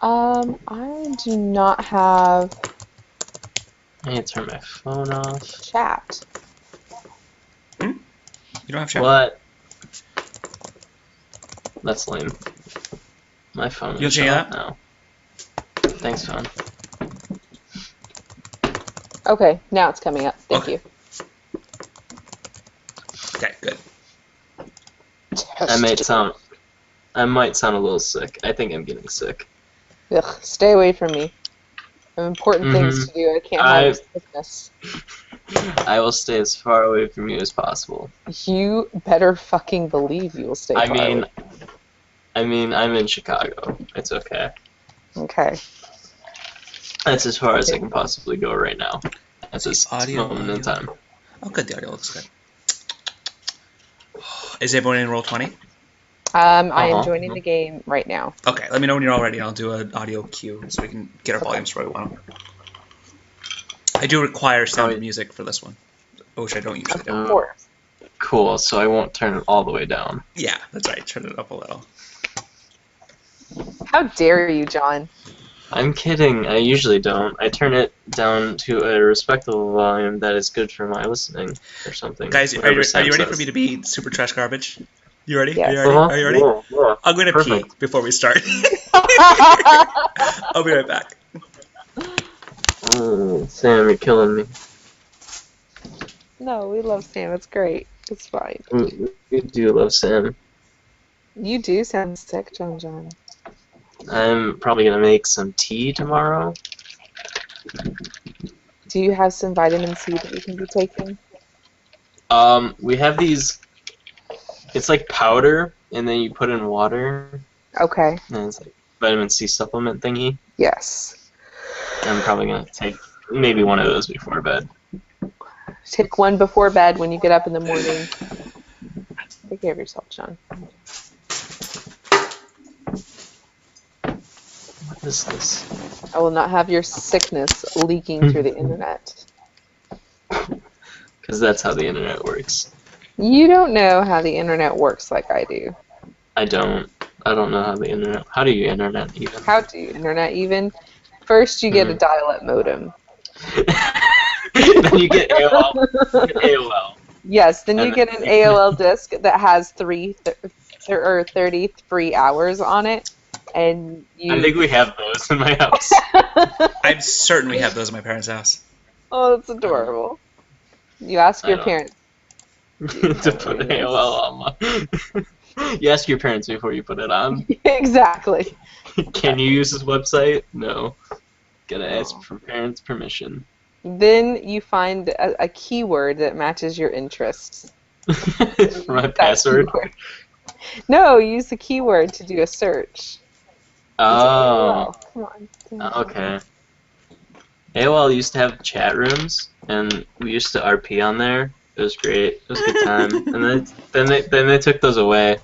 I do not have I need to turn my phone off. chat. You don't have chat? What? That's lame. My phone You'll is change off that? now. Thanks, phone. Okay, now it's coming up. Thank Okay. you. Okay, good. I might sound a little sick. I think I'm getting sick. Ugh, stay away from me. I have important things to do. I can't have sickness. I will stay as far away from you as possible. You better fucking believe you will stay far away. I mean, I'm in Chicago. It's okay. Okay. That's as far as I can possibly go right now. At this moment in time. Oh, good. The audio looks good. Is everyone in Roll20? I am joining the game right now. Okay, let me know when you're all ready. I'll do an audio cue so we can get our volumes where we want them. I do require sound music for this one, which I don't usually do. Of course. Cool, so I won't turn it all the way down. Yeah, that's right. Turn it up a little. How dare you, John? I'm kidding. I usually don't. I turn it down to a respectable volume that is good for my listening or something. Guys, are you ready for me to be super trash garbage? You ready? Yes. Are you ready? Yeah. I'm going to pee before we start. I'll be right back. Sam, you're killing me. No, we love Sam. It's great. It's fine. We do love Sam. You do sound sick, John. I'm probably going to make some tea tomorrow. Do you have some vitamin C that you can be taking? We have these... It's like powder, and then you put in water. Okay. And it's like vitamin C supplement thingy. Yes. I'm probably going to take maybe one of those before bed. Take one before bed when you get up in the morning. Take care of yourself, John. What is this? I will not have your sickness leaking through the internet. Because that's how the internet works. You don't know how the internet works like I do. I don't know how the internet... How do you internet even? How do you internet even? First you get a dial-up modem. Then you get AOL. Yes, then you get an AOL disk that has 33 hours on it. And you... I think we have those in my house. I'm certain we have those in my parents' house. Oh, that's adorable. You ask your parents. To put AOL on my... You ask your parents before you put it on. Exactly. Can you use this website? No. Gotta ask for parents' permission. Then you find a keyword that matches your interests. For my password? Keyword. No, use the keyword to do a search. Oh. Come on. Okay. AOL used to have chat rooms, and we used to RP on there. It was great. It was a good time. And then they took those away,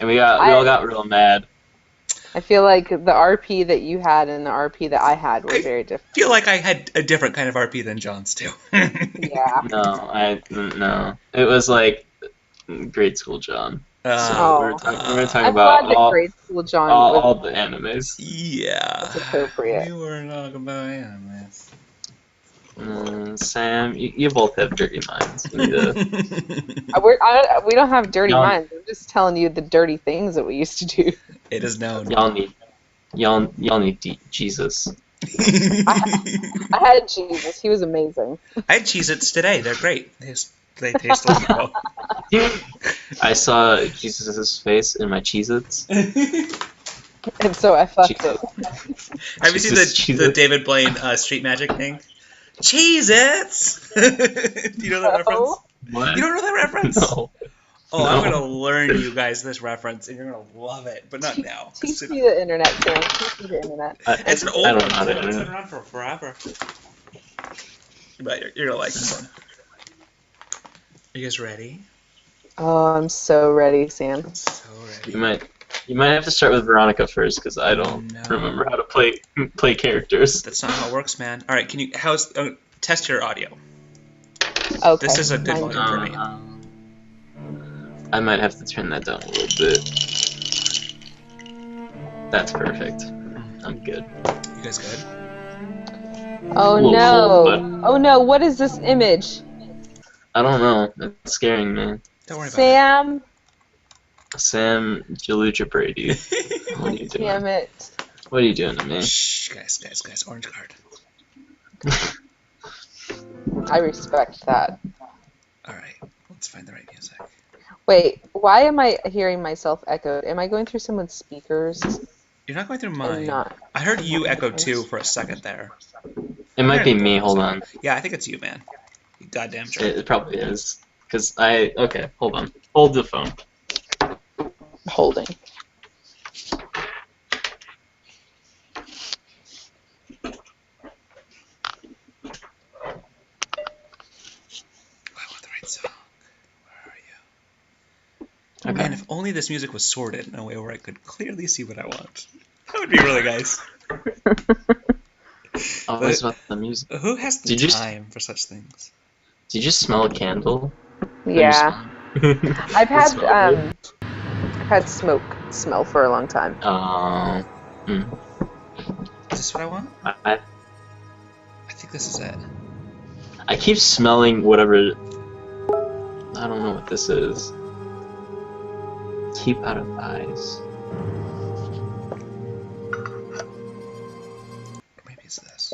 and we all got real mad. I feel like the RP that you had and the RP that I had were very different. I feel like I had a different kind of RP than John's too. Yeah. No. It was like grade school John. So we're talking I'm about glad that grade school John all the animes. Yeah. That's appropriate. We were talking about animes. Sam, you both have dirty minds. We don't have dirty minds. I'm just telling you the dirty things that we used to do. It is known. Y'all need Jesus. I had Jesus. He was amazing. I had Cheez-Its today. They're great. They taste wonderful. I saw Jesus' face in my Cheez-Its. And so I fucked it. Have you seen the David Blaine Street Magic thing? Cheez-Its! Do you know that reference? What? You don't know that reference? No. Oh, no. I'm going to learn you guys this reference, and you're going to love it, but not now. Teach me the internet, Sam. Teach me the internet. It's an old one. It's been around for forever. But you're going to like this one. Are you guys ready? Oh, I'm so ready, Sam. So ready. You might have to start with Veronica first, because I don't remember how to play characters. That's not how it works, man. All right, can you test your audio? Okay. This is a good volume for me. I might have to turn that down a little bit. That's perfect. I'm good. You guys good? Oh A little no. cold, but Oh no, what is this image? I don't know. It's scaring me. Don't worry Sam? Sam Jaluja Brady. What are you doing? Damn it. What are you doing to me? Shh, guys. Orange card. I respect that. All right, let's find the right music. Wait, why am I hearing myself echoed? Am I going through someone's speakers? You're not going through I'm mine. not. I heard you not. echo too for a second there. It might be me. Hold on. Yeah, I think it's you, man. You goddamn jerk. It probably is. Okay, hold on. Hold the phone. Holding. I want the right song. Where are you? Okay. Man, if only this music was sorted in a way where I could clearly see what I want. That would be really nice. Always about the music. Who has the time for such things? Did you smell a candle? Yeah. I've It smelled I've had smoke smell for a long time. Is this what I want? I think this is it. I keep smelling whatever. I don't know what this is. Keep out of eyes. Maybe it's this.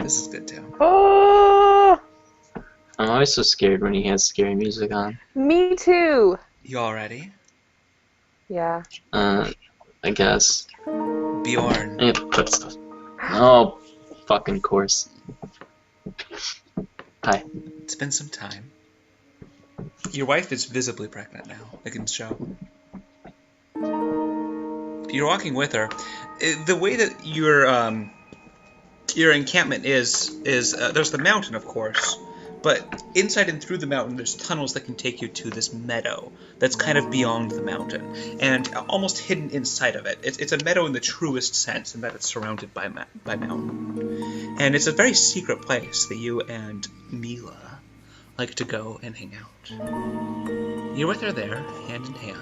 This is good too. Oh, I'm always so scared when he has scary music on. me too. You all ready? Yeah. I guess. Bjorn. I need to put stuff. Oh, fucking course. Hi. It's been some time. Your wife is visibly pregnant now. I can show. You're walking with her. The way that your encampment is there's the mountain, of course, but inside and through the mountain there's tunnels that can take you to this meadow that's kind of beyond the mountain and almost hidden inside of it. It's a meadow in the truest sense in that it's surrounded by mountain. And it's a very secret place that you and Mila like to go and hang out. You're with her there, hand in hand.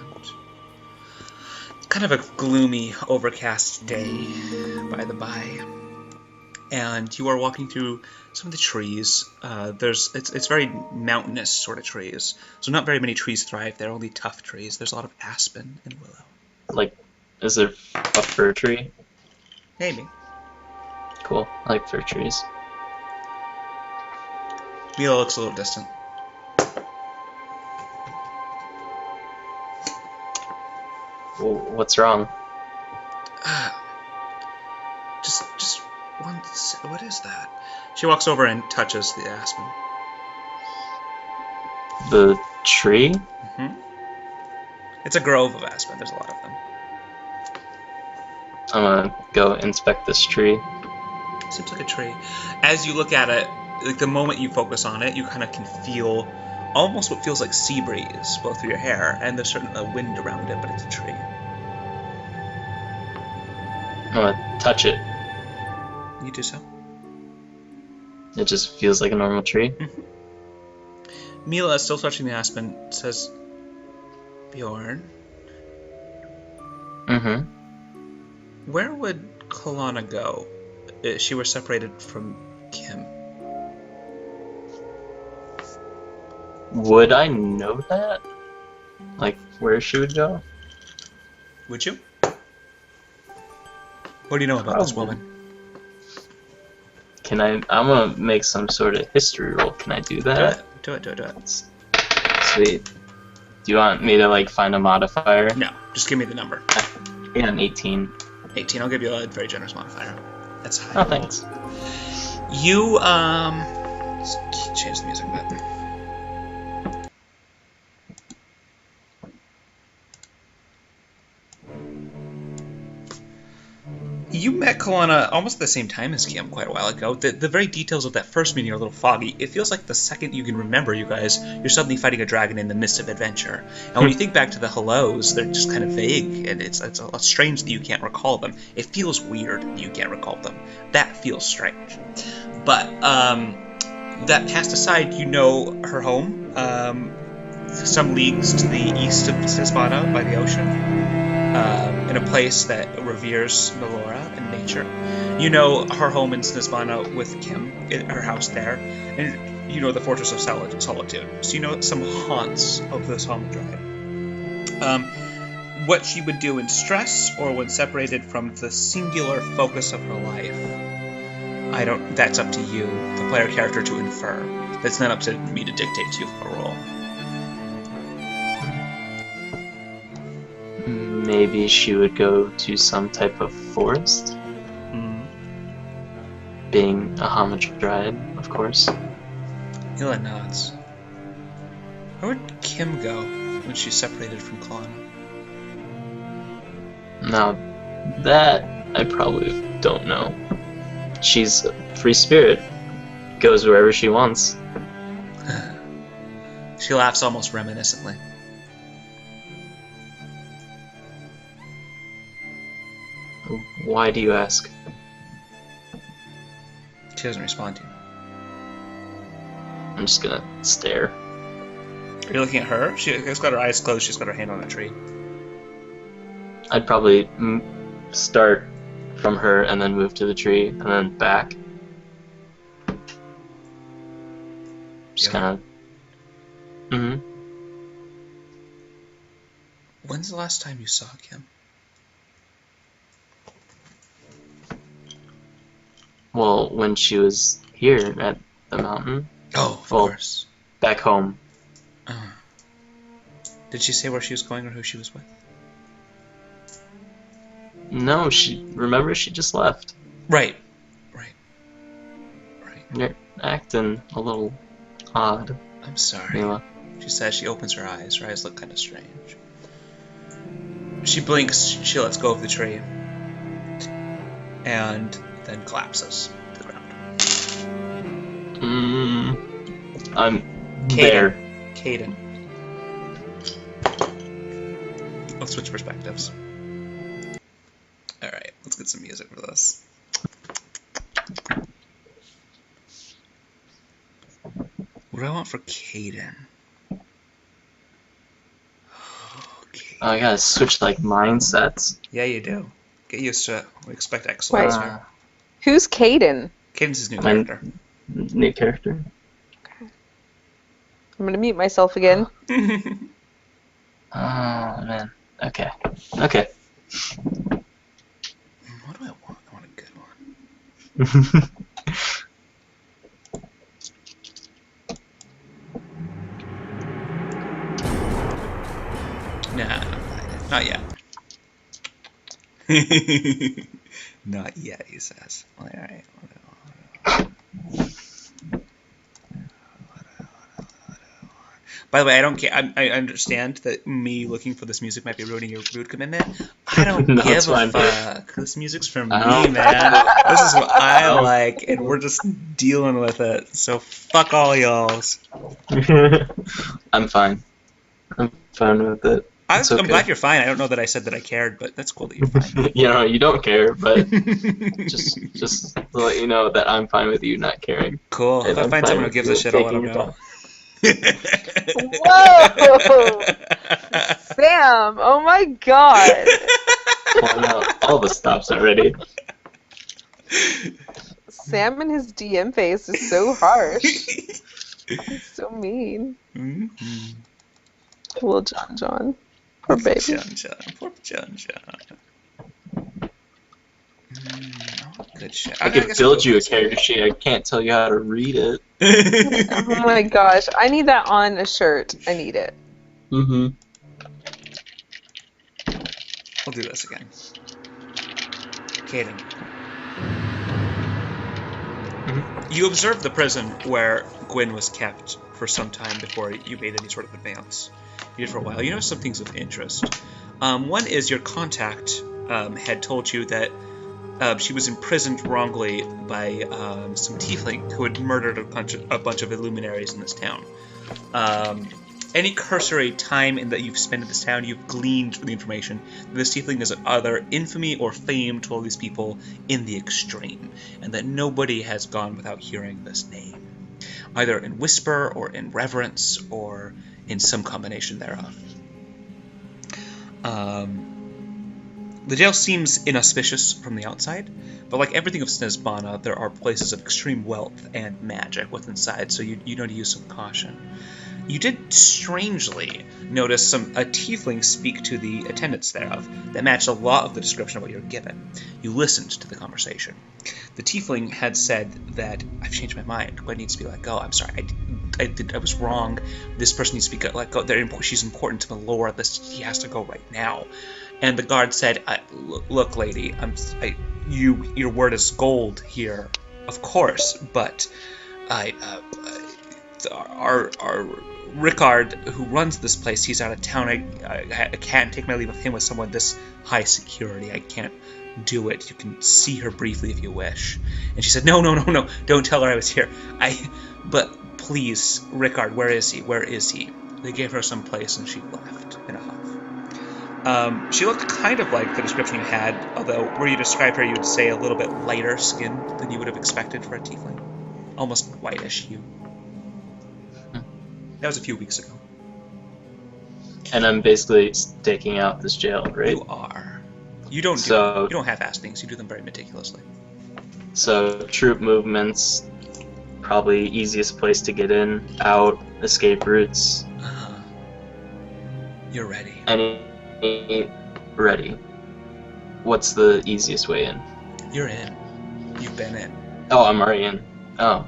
It's kind of a gloomy, overcast day, by the by. And you are walking through some of the trees. It's very mountainous sort of trees. So not very many trees thrive there, only tough trees. There's a lot of aspen and willow. Like, is there a fir tree? Maybe. Cool. I like fir trees. Mila looks a little distant. What's wrong? Just one. What is that? She walks over and touches the aspen. The tree? Mm-hmm. It's a grove of aspen. There's a lot of them. I'm gonna go inspect this tree. Seems like a tree. As you look at it, like the moment you focus on it, you kind of can feel almost what feels like sea breeze blow through your hair, and there's certainly a wind around it, but it's a tree. I'm gonna touch it. You do so. It just feels like a normal tree. Mm-hmm. Mila, still touching the aspen, says, Bjorn, Mm-hmm. where would Kalana go if she were separated from Kim? Would I know that? Like, where she would go? Would you? What do you know about this Probably. woman? Can I? I'm gonna make some sort of history roll. Can I do that? Do it. Sweet. Do you want me to, like, find a modifier? No, just give me the number. Yeah, an 18. 18. I'll give you a very generous modifier. That's high. Oh, thanks. You, let's change the music a bit. You met Kalana almost at the same time as Kim quite a while ago. The very details of that first meeting are a little foggy. It feels like the second you can remember you guys, you're suddenly fighting a dragon in the midst of adventure. And when you think back to the hellos, they're just kind of vague, and it's strange that you can't recall them. It feels weird that you can't recall them. That feels strange. But that past aside, you know her home, some leagues to the east of Sisvana by the ocean. in a place that reveres Melora and nature. You know her home in Snisbana with Kim, her house there, and you know the Fortress of Solitude. So you know some haunts of this Hamadryad. What she would do in stress or when separated from the singular focus of her life, that's up to you, the player character, to infer. That's not up to me to dictate to you for a role. Maybe she would go to some type of forest. Being a Hamadryad, of course. Hila nods. Where would Kim go when she's separated from Klana? Now, that I probably don't know. She's a free spirit. Goes wherever she wants. She laughs almost reminiscently. Why do you ask? She doesn't respond to you. I'm just gonna stare. Are you looking at her? She's got her eyes closed, she's got her hand on a tree. I'd probably start from her and then move to the tree and then back. Just kind of. When's the last time you saw Kim? Well, when she was here at the mountain. Oh, of course. Back home. Did she say where she was going or who she was with? No, remember she just left. Right. You're acting a little odd. I'm sorry. Mila. She says she opens her eyes. Her eyes look kind of strange. She blinks, she lets go of the tree. And then collapses to the ground. I'm there. Caden. Let's switch perspectives. Alright, let's get some music for this. What do I want for Caden? Okay. Oh, I gotta switch like mindsets. Yeah, you do. Get used to it. We expect excellence here. Who's Caden? Caden's his new character. New character. Okay. I'm gonna mute myself again. Oh man. Okay. Okay. What do I want? I want a good one. Nah, not yet. Not yet, he says. All right. By the way, I don't care. I understand that me looking for this music might be ruining your mood commitment. I don't No, give it's a fine. fuck. This music's for me, I man. don't- This is what I like, and we're just dealing with it. So fuck all y'alls. I'm fine. I'm fine with it. I'm It's okay. glad you're fine. I don't know that I said that I cared, but that's cool that you're fine. You know, you don't care, but just to let you know that I'm fine with you not caring. Cool. And If I I'm find fine someone who with gives you a shit, I'll let taking them your know. Whoa! Sam! Oh my god! Pulling out all the stops already. Sam and his DM face is so harsh. He's so mean. Mm-hmm. Little John. Poor baby. Poor John. Good shit. I can build you a character sheet. I can't tell you how to read it. Oh my gosh. I need that on a shirt. I need it. Mm-hmm. We'll do this again. Caden. You observed the prison where Gwyn was kept for some time before you made any sort of advance. You did for a while. You know some things of interest. One is your contact had told you that she was imprisoned wrongly by some tiefling who had murdered a bunch of illuminaries in this town. Any cursory time that you've spent in this town, you've gleaned from the information that this tiefling is either infamy or fame to all these people in the extreme, and that nobody has gone without hearing this name, either in whisper or in reverence or in some combination thereof. The jail seems inauspicious from the outside, but like everything of Snezbana, there are places of extreme wealth and magic within inside, so you know to use some caution. You did strangely notice a tiefling speak to the attendants thereof that matched a lot of the description of what you were given. You listened to the conversation. The tiefling had said that, I've changed my mind, Gwen needs to be let go, I'm sorry, I was wrong, this person needs to be let go, she's important to the lore, he has to go right now. And the guard said, look lady, your word is gold here, of course, but our Rickard, who runs this place, he's out of town. I can't take my leave of him with someone this high security. I can't do it. You can see her briefly if you wish. And she said, no, don't tell her I was here. But please, Rickard, where is he? Where is he? They gave her some place and she left in a huff. She looked kind of like the description you had, although where you described her, you would say a little bit lighter skinned than you would have expected for a tiefling. Almost whitish hue. That was a few weeks ago. And I'm basically staking out this jail, right? You are. You don't half-ass things. You do them very meticulously. So troop movements, probably easiest place to get in, out, escape routes. You're ready. Ready. What's the easiest way in? You're in. You've been in. Oh, I'm already in. Oh.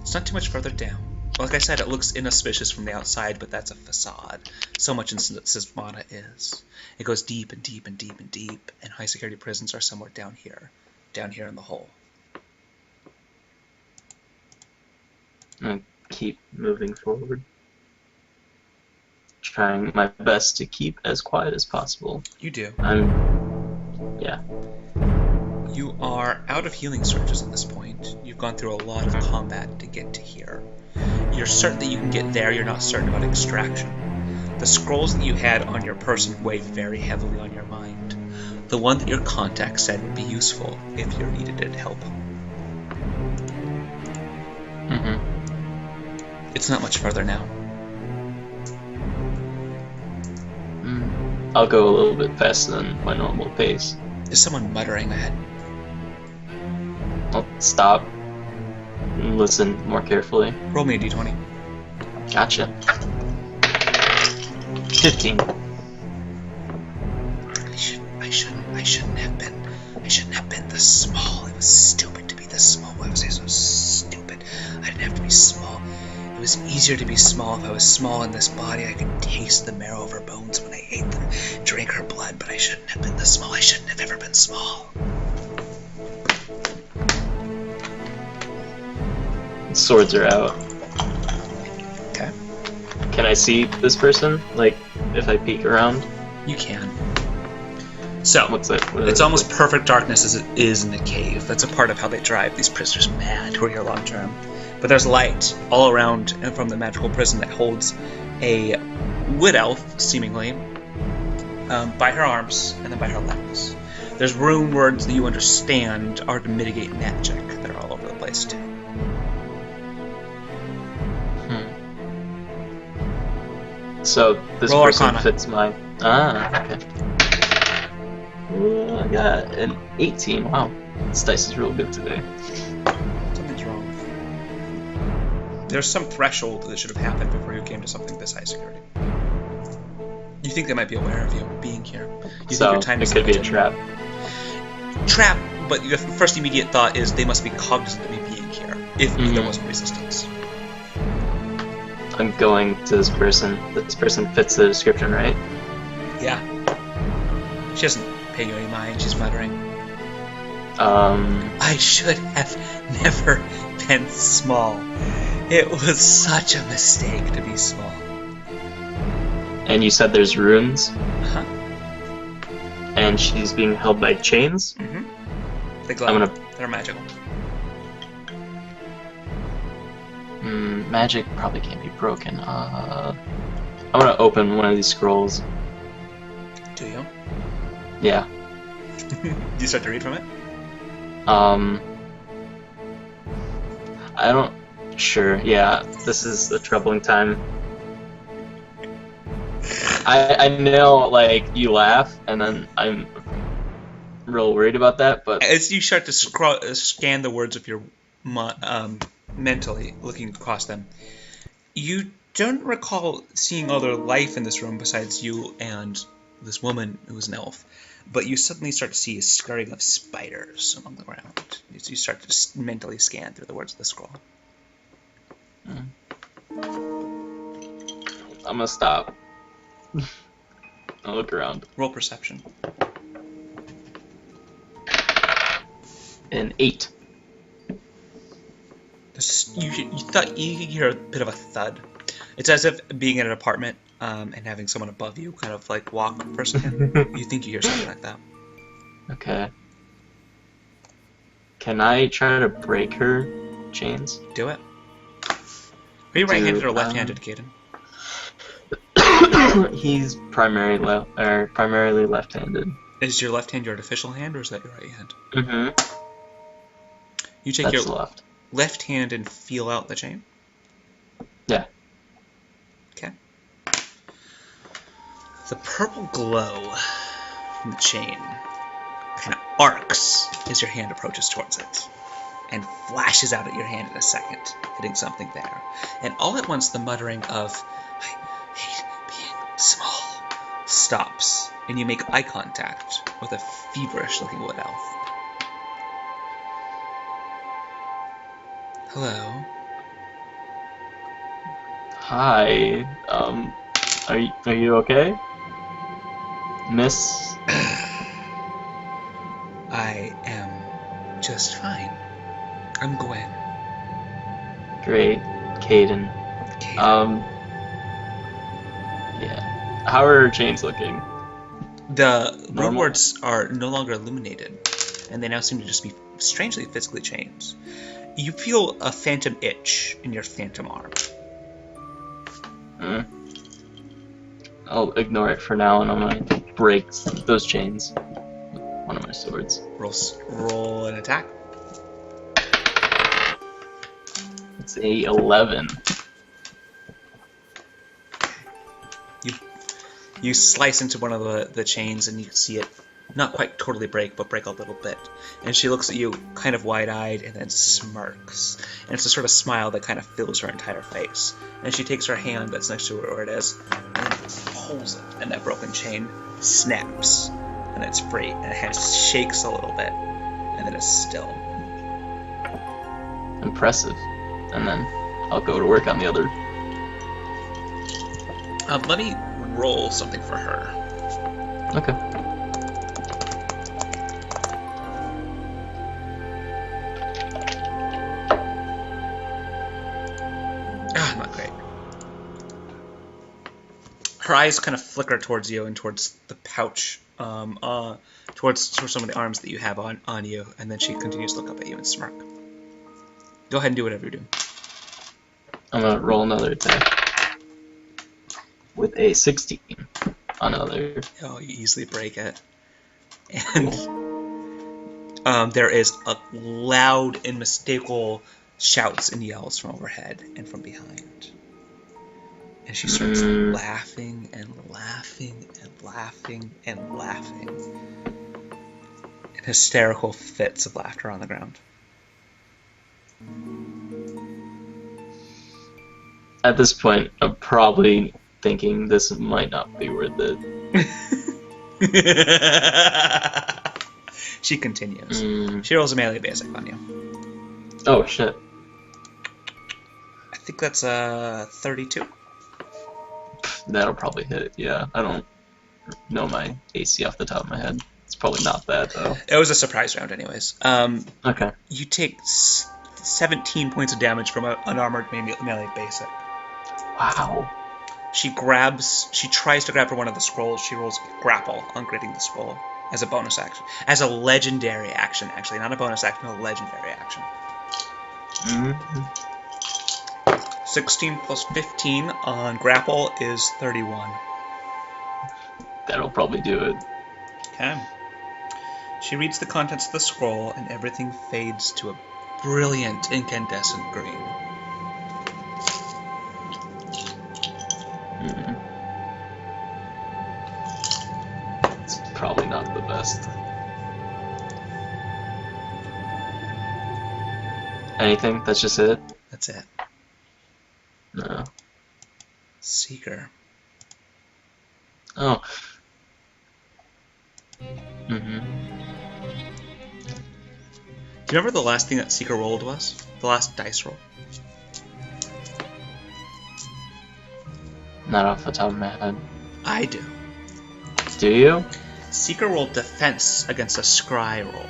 It's not too much further down. Like I said, it looks inauspicious from the outside, but that's a facade. So much in Snezbana is. It goes deep and deep and deep and deep, and high security prisons are somewhere down here in the hole. I keep moving forward, trying my best to keep as quiet as possible. You do. Yeah. You are out of healing surges at this point. You've gone through a lot of combat to get to here. You're certain that you can get there, you're not certain about extraction. The scrolls that you had on your person weigh very heavily on your mind. The one that your contact said would be useful if you needed it help. It's not much further now. I'll go a little bit faster than my normal pace. There's someone muttering ahead. I'll stop and listen more carefully. Roll me a d20. Gotcha. 15. I shouldn't have been this small. It was stupid to be this small. Why was I so stupid? I didn't have to be small. It was easier to be small if I was small in this body. I could taste the marrow of her bones when I ate them, drink her blood, but I shouldn't have been this small. I shouldn't have ever been small. Swords are out. Okay. Can I see this person? Like, if I peek around? You can. So, What's that? it's almost perfect darkness as it is in the cave. That's a part of how they drive these prisoners mad who are here long term. But there's light all around and from the magical prison that holds a wood elf, seemingly, by her arms and then by her legs. There's rune words that you understand are to mitigate magic that are all over the place too. So this Roll person Arcana. fits my... okay. Ooh, I got an 18. Wow. This dice is real good today. Something's wrong. There's some threshold that should have happened before you came to something this high security. You think they might be aware of you being here. You So think your time it is could be a limited. trap. Trap, but your first immediate thought is they must be cognizant of me being here, if there wasn't resistance. I'm going to this person. This person fits the description, right? Yeah. She doesn't pay you any mind, she's muttering. I should have never been small. It was such a mistake to be small. And you said there's runes, Uh-huh. and she's being held by chains? They glow. I'm gonna... They're magical. Magic probably can't be broken. I'm gonna open one of these scrolls. Do you? Yeah. Do you start to read from it? I don't... Sure, yeah. This is a troubling time. I know, like, you laugh, and then I'm real worried about that, but As you start to scan the words of your mentally, looking across them, you don't recall seeing other life in this room besides you and this woman who's an elf. But you suddenly start to see a scurrying of spiders along the ground. As you start to mentally scan through the words of the scroll. I'm gonna stop. I'll look around. Roll perception. An 8. You thought you could hear a bit of a thud. It's as if being in an apartment and having someone above you kind of like walk for a second. You think you hear something like that. Okay. Can I try to break her chains? Do it. Are you right-handed or left-handed, Caden? He's primarily left-handed. Is your left hand your artificial hand, or is that your right hand? Mm-hmm. You take That's your left. left hand and feel out the chain? Yeah. Okay. The purple glow from the chain kind of arcs as your hand approaches towards it, and flashes out at your hand in a second, hitting something there. And all at once, the muttering of, "I hate being small," stops, and you make eye contact with a feverish-looking wood elf. Hello. Hi. Are you okay, Miss? I am just fine. I'm Gwen. Great, Caden. Caden. Yeah. How are her chains looking? The Normal? rune words are no longer illuminated, and they now seem to just be strangely physically chains. You feel a phantom itch in your phantom arm. I'll ignore it for now, and I'm gonna break those chains with one of my swords. Roll an attack. It's a 11. You slice into one of the chains, and you see it not quite totally break, but break a little bit. And she looks at you kind of wide-eyed and then smirks. And it's a sort of smile that kind of fills her entire face. And she takes her hand that's next to her, where it is, and pulls it, and that broken chain snaps. And it's free, and it shakes a little bit, and then it's still. Impressive. And then I'll go to work on the other. Let me roll something for her. Okay. Not great. Her eyes kind of flicker towards you and towards the pouch, towards some of the arms that you have on you, and then she continues to look up at you and smirk. Go ahead and do whatever you're doing. I'm gonna roll another attack with a 16 on another. Oh, you easily break it. And there is a loud and unmistakable shouts and yells from overhead and from behind. And she starts laughing and laughing and laughing and laughing. In hysterical fits of laughter on the ground. At this point, I'm probably thinking this might not be worth it. She continues. She rolls a melee basic on you. Oh, shit. I think that's a 32. That'll probably hit, yeah. I don't know my AC off the top of my head. It's probably not that, though. It was a surprise round anyways. Okay. You take 17 points of damage from an unarmored melee basic. Wow. She tries to grab for one of the scrolls. She rolls grapple on gritting the scroll as a bonus action. As a legendary action, actually. Not a bonus action, a legendary action. 16 plus 15 on grapple is 31. That'll probably do it. Okay. She reads the contents of the scroll, and everything fades to a brilliant incandescent green. probably not the best. Anything? That's just it? That's it. No. Seeker. Oh. Mm-hmm. Do you remember the last thing that Seeker rolled was? The last dice roll? Not off the top of my head. I do. Do you? Seeker rolled defense against a scry roll.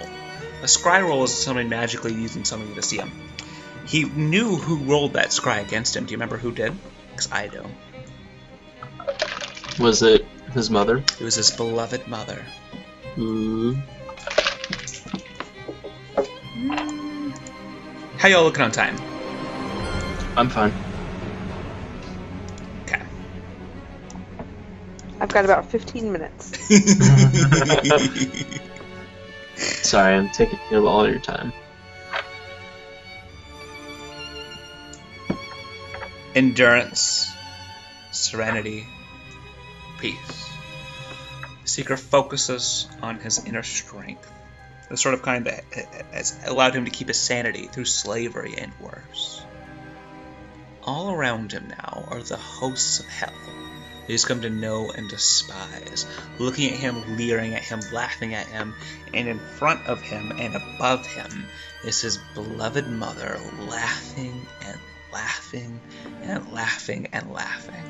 A scry roll is somebody magically using something to see him. He knew who rolled that scry against him. Do you remember who did? Because I do. Was it his mother? It was his beloved mother. Ooh. How y'all looking on time? I'm fine. Okay. I've got about 15 minutes. Sorry, I'm taking up all your time. Endurance, serenity, peace. Seeker focuses on his inner strength, the sort of kind that has allowed him to keep his sanity through slavery and worse. All around him now are the hosts of hell that he's come to know and despise, looking at him, leering at him, laughing at him, and in front of him and above him is his beloved mother laughing and laughing and laughing and laughing.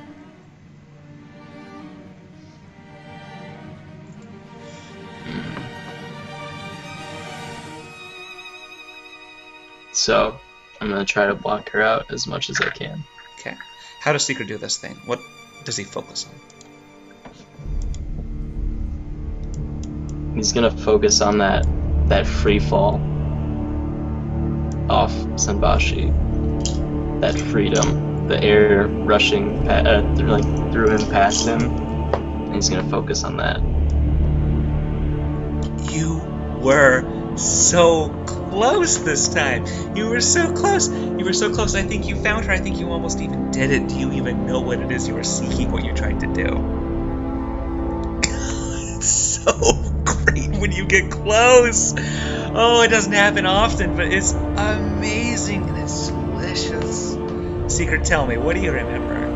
So, I'm gonna try to block her out as much as I can. Okay. How does Seeker do this thing? What does he focus on? He's gonna focus on that free fall off Senbashi. That freedom, the air rushing through him past him. And he's gonna focus on that. You were so close this time. You were so close. You were so close. I think you found her. I think you almost even did it. Do you even know what it is you were seeking, what you're trying to do? It's so great when you get close. Oh, it doesn't happen often, but it's amazing and it's delicious. Seeker, tell me, what do you remember?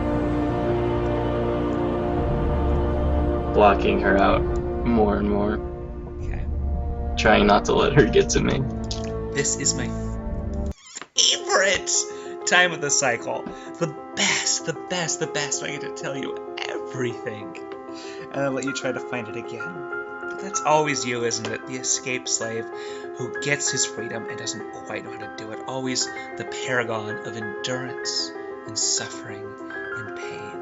Blocking her out more and more. Okay. Trying not to let her get to me. This is my favorite time of the cycle. The best, the best, the best. I get to tell you everything. And I'll let you try to find it again. But that's always you, isn't it? The escaped slave who gets his freedom and doesn't quite know how to do it. Always the paragon of endurance and suffering and pain.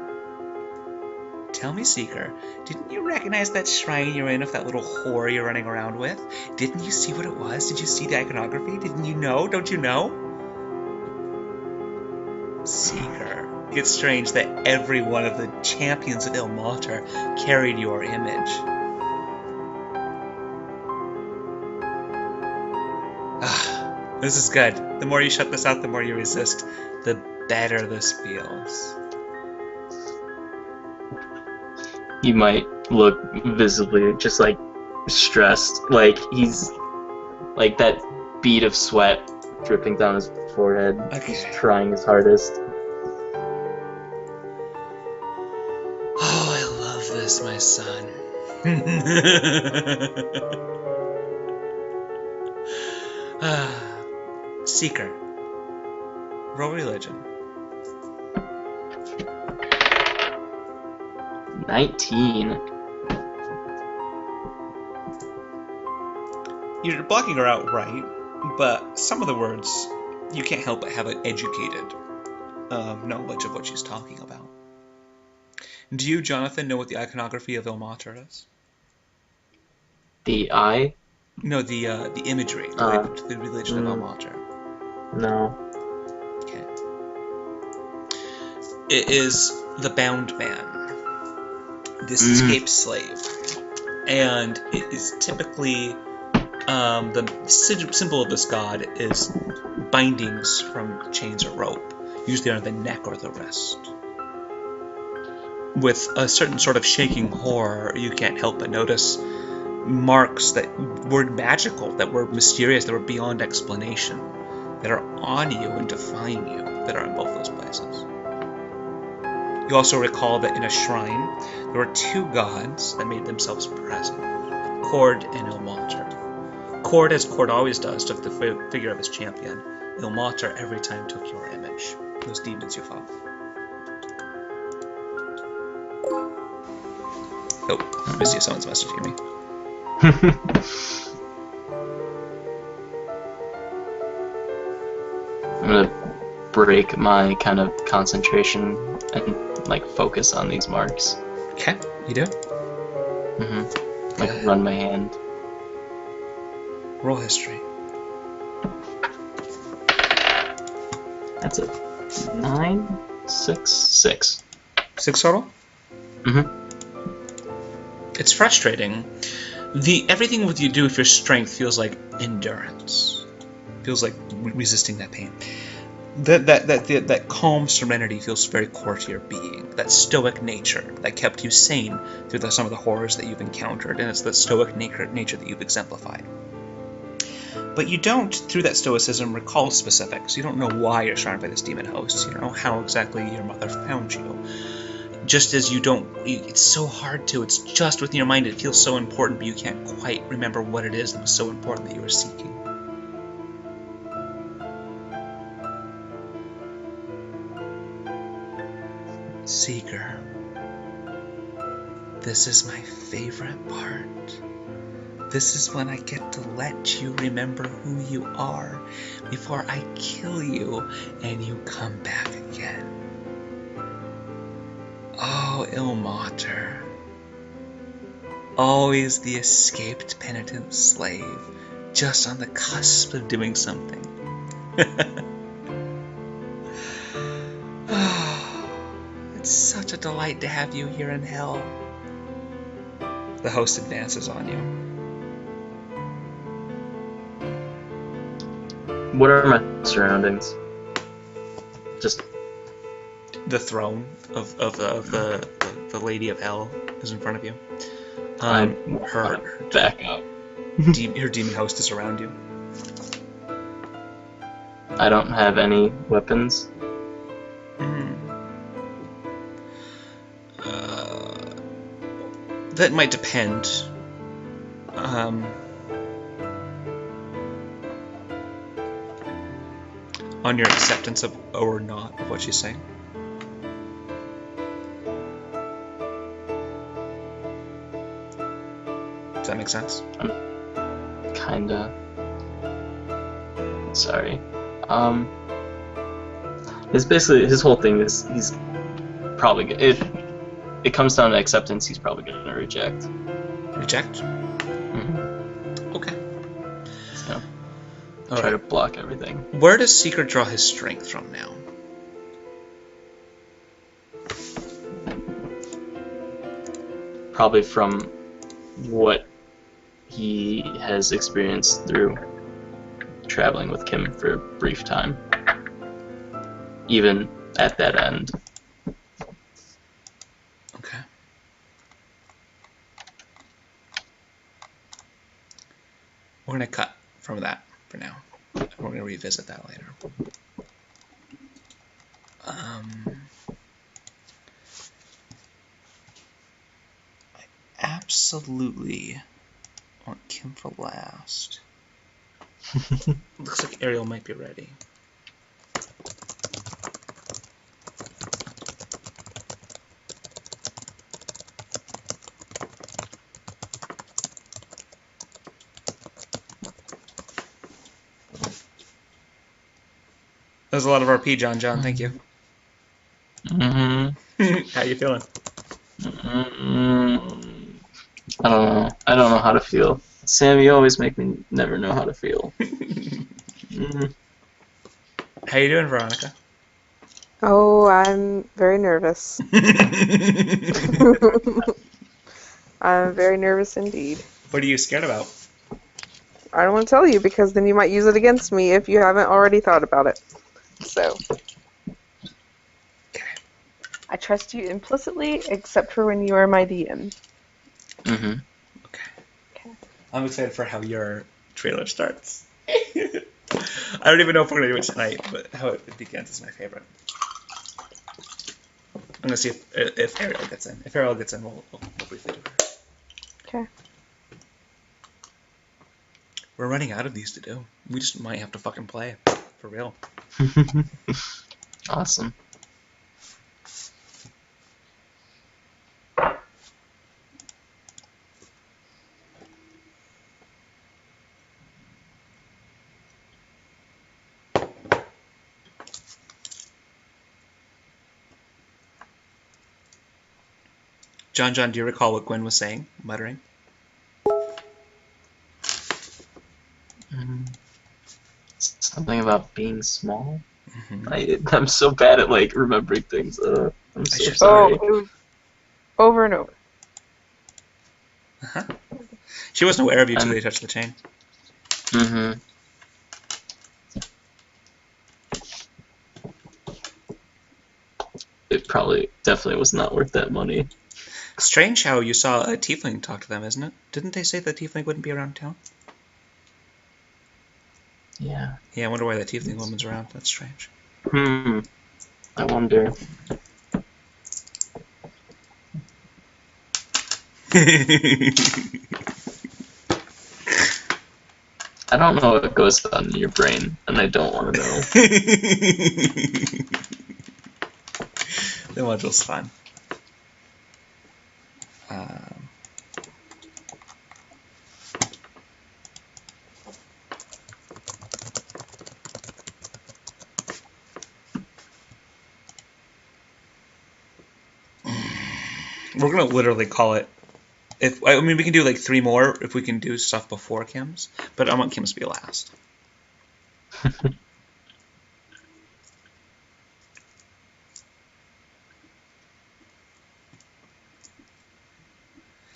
Tell me, Seeker, didn't you recognize that shrine you're in of that little whore you're running around with? Didn't you see what it was? Did you see the iconography? Didn't you know? Don't you know? Seeker, it's strange that every one of the champions of Ilmater carried your image. This is good. The more you shut this out, the more you resist, the better this feels. He might look visibly just like stressed, like he's like that bead of sweat dripping down his forehead. Okay. He's trying his hardest. Oh, I love this, my son. Seeker, roll religion. 19. You're blocking her out right, but some of the words you can't help but have an educated knowledge of what she's talking about. Do you, Jonathan, know what the iconography of Ilmater is? The eye? No, the imagery related to the religion of Ilmater. No. Okay. It is the bound man, this escaped slave, and it is typically the symbol of this god is bindings from chains or rope, usually on the neck or the wrist. With a certain sort of shaking horror, you can't help but notice marks that were magical, that were mysterious, that were beyond explanation, that are on you and define you, that are in both those places. You also recall that in a shrine, there were two gods that made themselves present, Cord and Ilmater. Cord, as Cord always does, took the figure of his champion. Ilmater every time took your image, those demons you fought. Oh, I missed you. Someone's messaging me. I'm gonna break my kind of concentration and like focus on these marks. Okay, you do? Like run my hand. Roll history. That's a 9, 6, 6. 6 total? It's frustrating. Everything with you do with your strength feels like endurance. Feels like resisting that pain. That calm serenity feels very core to your being. That stoic nature that kept you sane through some of the horrors that you've encountered, and it's that stoic nature that you've exemplified. But you don't, through that stoicism, recall specifics. You don't know why you're surrounded by this demon host. You don't know how exactly your mother found you. Just as you don't... It's so hard to. It's just within your mind. It feels so important, but you can't quite remember what it is that was so important that you were seeking. Seeker. This is my favorite part. This is when I get to let you remember who you are before I kill you and you come back again. Oh, Ilmater. Always the escaped penitent slave, just on the cusp of doing something. It's such a delight to have you here in hell. The host advances on you. What are my surroundings? Just The throne of the Lady of Hell is in front of you. Her back up. her demon host is around you. I don't have any weapons. That might depend. On your acceptance of or not of what she's saying. Does that make sense? Kinda. Sorry. It's basically his whole thing is he's probably it comes down to acceptance. He's probably gonna reject. Reject? Okay. So All try to right. block everything. Where does Seeker draw his strength from now? Probably from what he has experienced through traveling with Kim for a brief time. Even at that end. Okay. We're going to cut from that for now. We're going to revisit that later. I absolutely want Kim for last. Looks like Ariel might be ready. That was a lot of RP, John. Thank you. How you feeling? I don't know. I don't know how to feel. Sam, you always make me never know how to feel. How you doing, Veronica? Oh, I'm very nervous. I'm very nervous indeed. What are you scared about? I don't want to tell you because then you might use it against me if you haven't already thought about it. So, I trust you implicitly, except for when you are my DM. Mm-hmm. Okay. Okay. I'm excited for how your trailer starts. I don't even know if we're gonna do it tonight, but how it begins is my favorite. I'm gonna see if Ariel gets in. If Ariel gets in, we'll briefly do her. Okay. We're running out of these to do. We just might have to fucking play for real. Awesome. John, do you recall what Gwen was saying, muttering? Something about being small. Mm-hmm. I'm so bad at like remembering things. I'm so should- sorry. Oh, it was over and over. Uh-huh. She wasn't aware of you till I'm- they touched the chain. Mm-hmm. It definitely was not worth that money. Strange how you saw a tiefling talk to them, isn't it? Didn't they say the tiefling wouldn't be around town? Yeah. Yeah, I wonder why the tiefling woman's around. That's strange. I wonder. I don't know what goes on in your brain, and I don't want to know. The module's fun. We're gonna literally call it. I mean, we can do like 3 more if we can do stuff before Kim's, but I want Kim's to be last.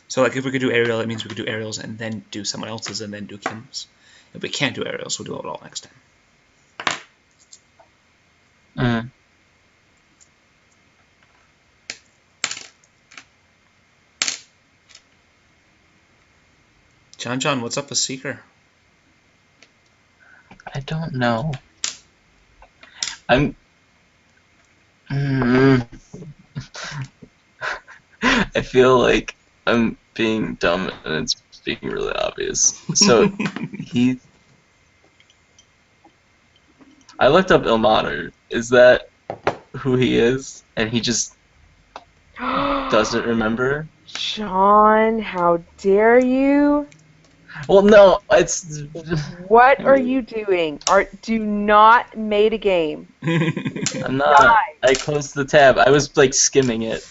So, like, if we could do Ariel, it means we could do Ariel's and then do someone else's and then do Kim's. If we can't do Ariel's, we'll do it all next time. John, what's up with Seeker? I don't know. I feel like I'm being dumb and it's being really obvious. So I looked up Ilmater. Is that who he is? And he just doesn't remember? John, how dare you? Well, no, it's... What are you doing? Do not mate a game. I'm not. I closed the tab. I was, like, skimming it.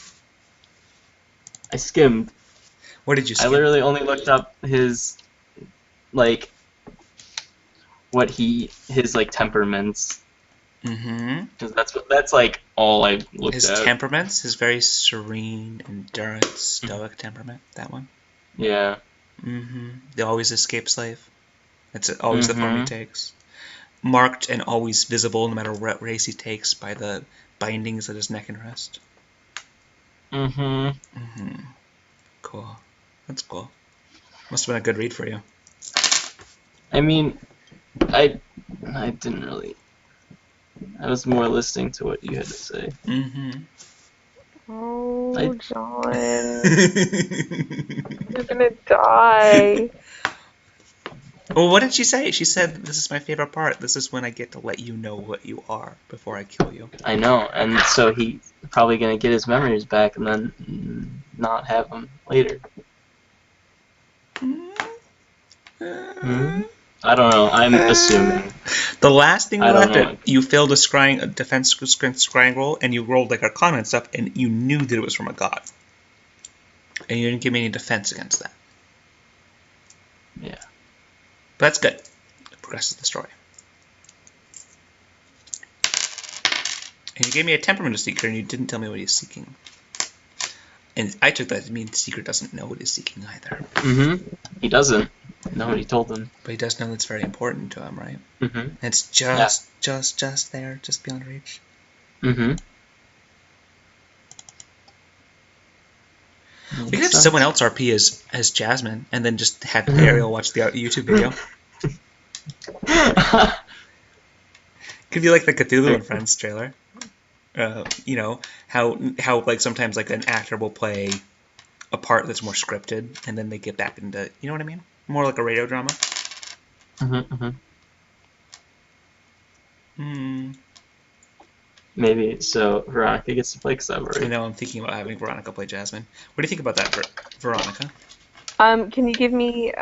I skimmed. What did you skim? I literally only looked up his, like, his, like, temperaments. Mm-hmm. Because that's, like, all I looked His at. temperaments, his very serene, endurance, stoic temperament, that one. Yeah. Mm-hmm. The always escape slave. It's always the form he takes. Marked and always visible no matter what race he takes by the bindings at his neck and wrist. Cool. That's cool. Must have been a good read for you. I mean, I didn't really... I was more listening to what you had to say. Oh, John. You're gonna die. Well, what did she say? She said, "This is my favorite part. This is when I get to let you know what you are before I kill you." I know, and so he's probably gonna get his memories back and then not have them later. I don't know. I'm assuming. The last thing I don't left know. you failed a defense scrying roll, and you rolled like Arcana and stuff, and you knew that it was from a god. And you didn't give me any defense against that. Yeah. But that's good. It progresses the story. And you gave me a temperament of Seeker, and you didn't tell me what he's seeking. And I took that to mean Seeker doesn't know what he's seeking either. He doesn't. Nobody told him. But he does know it's very important to him, right? And it's just there, just beyond reach. We could have someone else RP as Jasmine, and then just have Ariel watch the YouTube video. Could be like the Cthulhu and Friends trailer. You know how like sometimes like an actor will play a part that's more scripted, and then they get back into, you know what I mean? More like a radio drama. Maybe so. Veronica gets to play Xavier. I know. I'm thinking about having Veronica play Jasmine. What do you think about that, Veronica? Can you give me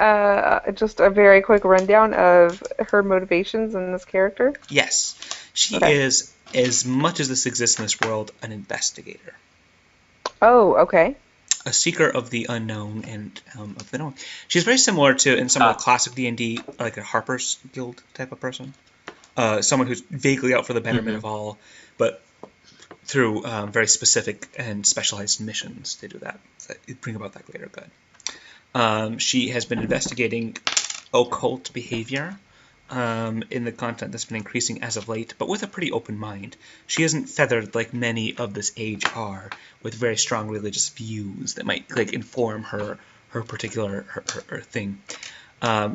just a very quick rundown of her motivations in this character? Yes, she Okay. is, as much as this exists in this world, an investigator. Oh, okay. A seeker of the unknown and of the known. She's very similar to, in some of the classic D&D, like a Harper's Guild type of person. Someone who's vaguely out for the betterment of all, but through very specific and specialized missions to do that. Bring about that greater good. She has been investigating occult behavior in the content that's been increasing as of late, but with a pretty open mind. She isn't feathered like many of this age are, with very strong religious views that might like inform her particular her thing.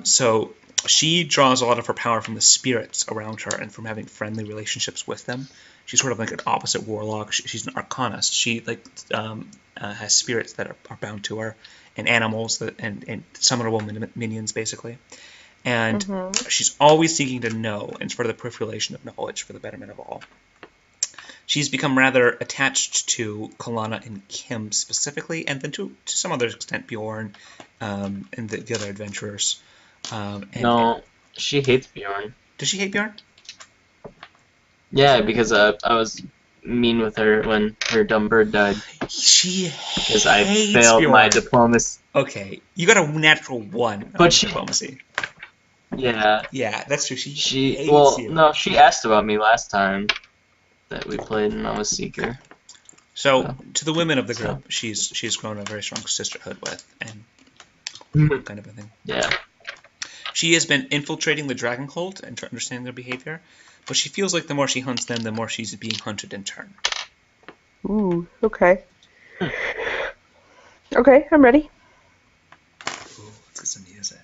So she draws a lot of her power from the spirits around her and from having friendly relationships with them. She's sort of like an opposite warlock. She's an arcanist. She like has spirits that are bound to her, and animals that and summonable minions basically. And she's always seeking to know, and for the proliferation of knowledge for the betterment of all. She's become rather attached to Kalana and Kim specifically, and then to some other extent Bjorn and the other adventurers. No, she hates Bjorn. Does she hate Bjorn? Yeah, because I was mean with her when her dumb bird died. She Because I hates failed Bjorn. my diplomacy. Okay, you got a natural 1 But on she- diplomacy. Yeah. Yeah, that's true. She hates you. No, she asked about me last time that we played, and I was Seeker. So, to the women of the group, she's grown a very strong sisterhood with, and kind of a thing. Yeah. She has been infiltrating the dragon cult and understanding their behavior, but she feels like the more she hunts them, the more she's being hunted in turn. Ooh, okay. Okay, I'm ready. Ooh, let's get some music.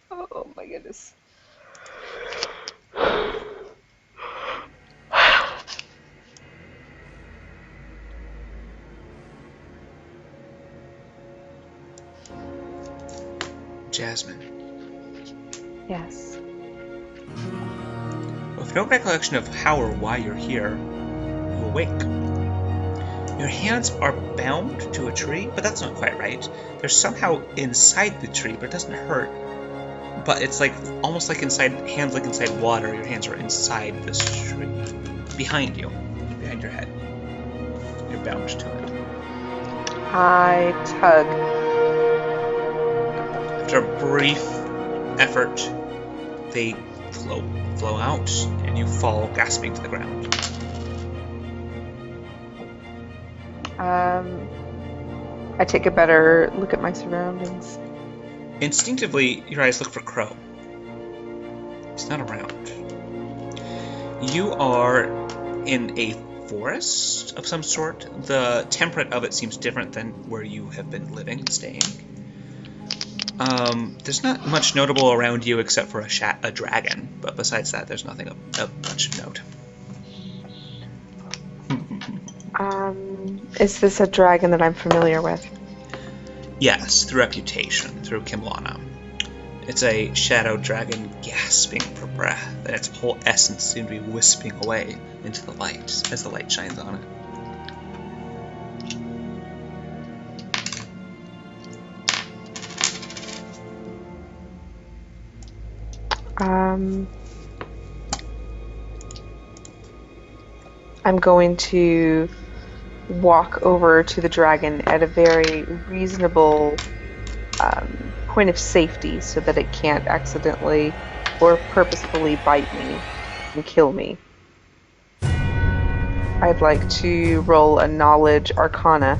Oh my goodness. Jasmine, Yes. with no recollection of how or why you're here, you awake. Your hands are bound to a tree, but that's not quite right. They're somehow inside the tree, but it doesn't hurt. But it's like almost like hands like inside water. Your hands are inside this tree, behind you, behind your head. You're bound to it. I tug. After a brief effort, they flow out, and you fall gasping to the ground. I take a better look at my surroundings. Instinctively, your eyes look for Crow. He's not around. You are in a forest of some sort. The temperate of it seems different than where you have been living and staying. There's not much notable around you except for a dragon, but besides that, there's nothing of much note. Is this a dragon that I'm familiar with? Yes, through reputation, through Kimlana. It's a shadow dragon gasping for breath, and its whole essence seems to be wisping away into the light as the light shines on it. I'm going to walk over to the dragon at a very reasonable point of safety so that it can't accidentally or purposefully bite me and kill me. I'd like to roll a knowledge arcana.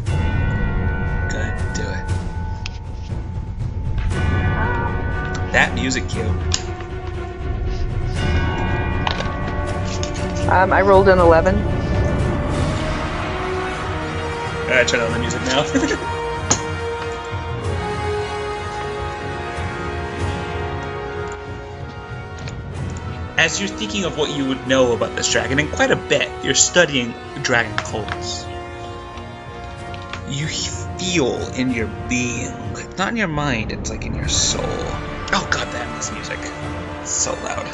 Good, do it. That music cue. I rolled an 11. Alright, turn on the music now. As you're thinking of what you would know about this dragon, and quite a bit, you're studying dragon cults. You feel in your being, not in your mind, it's like in your soul. Oh god damn, this music. It's so loud.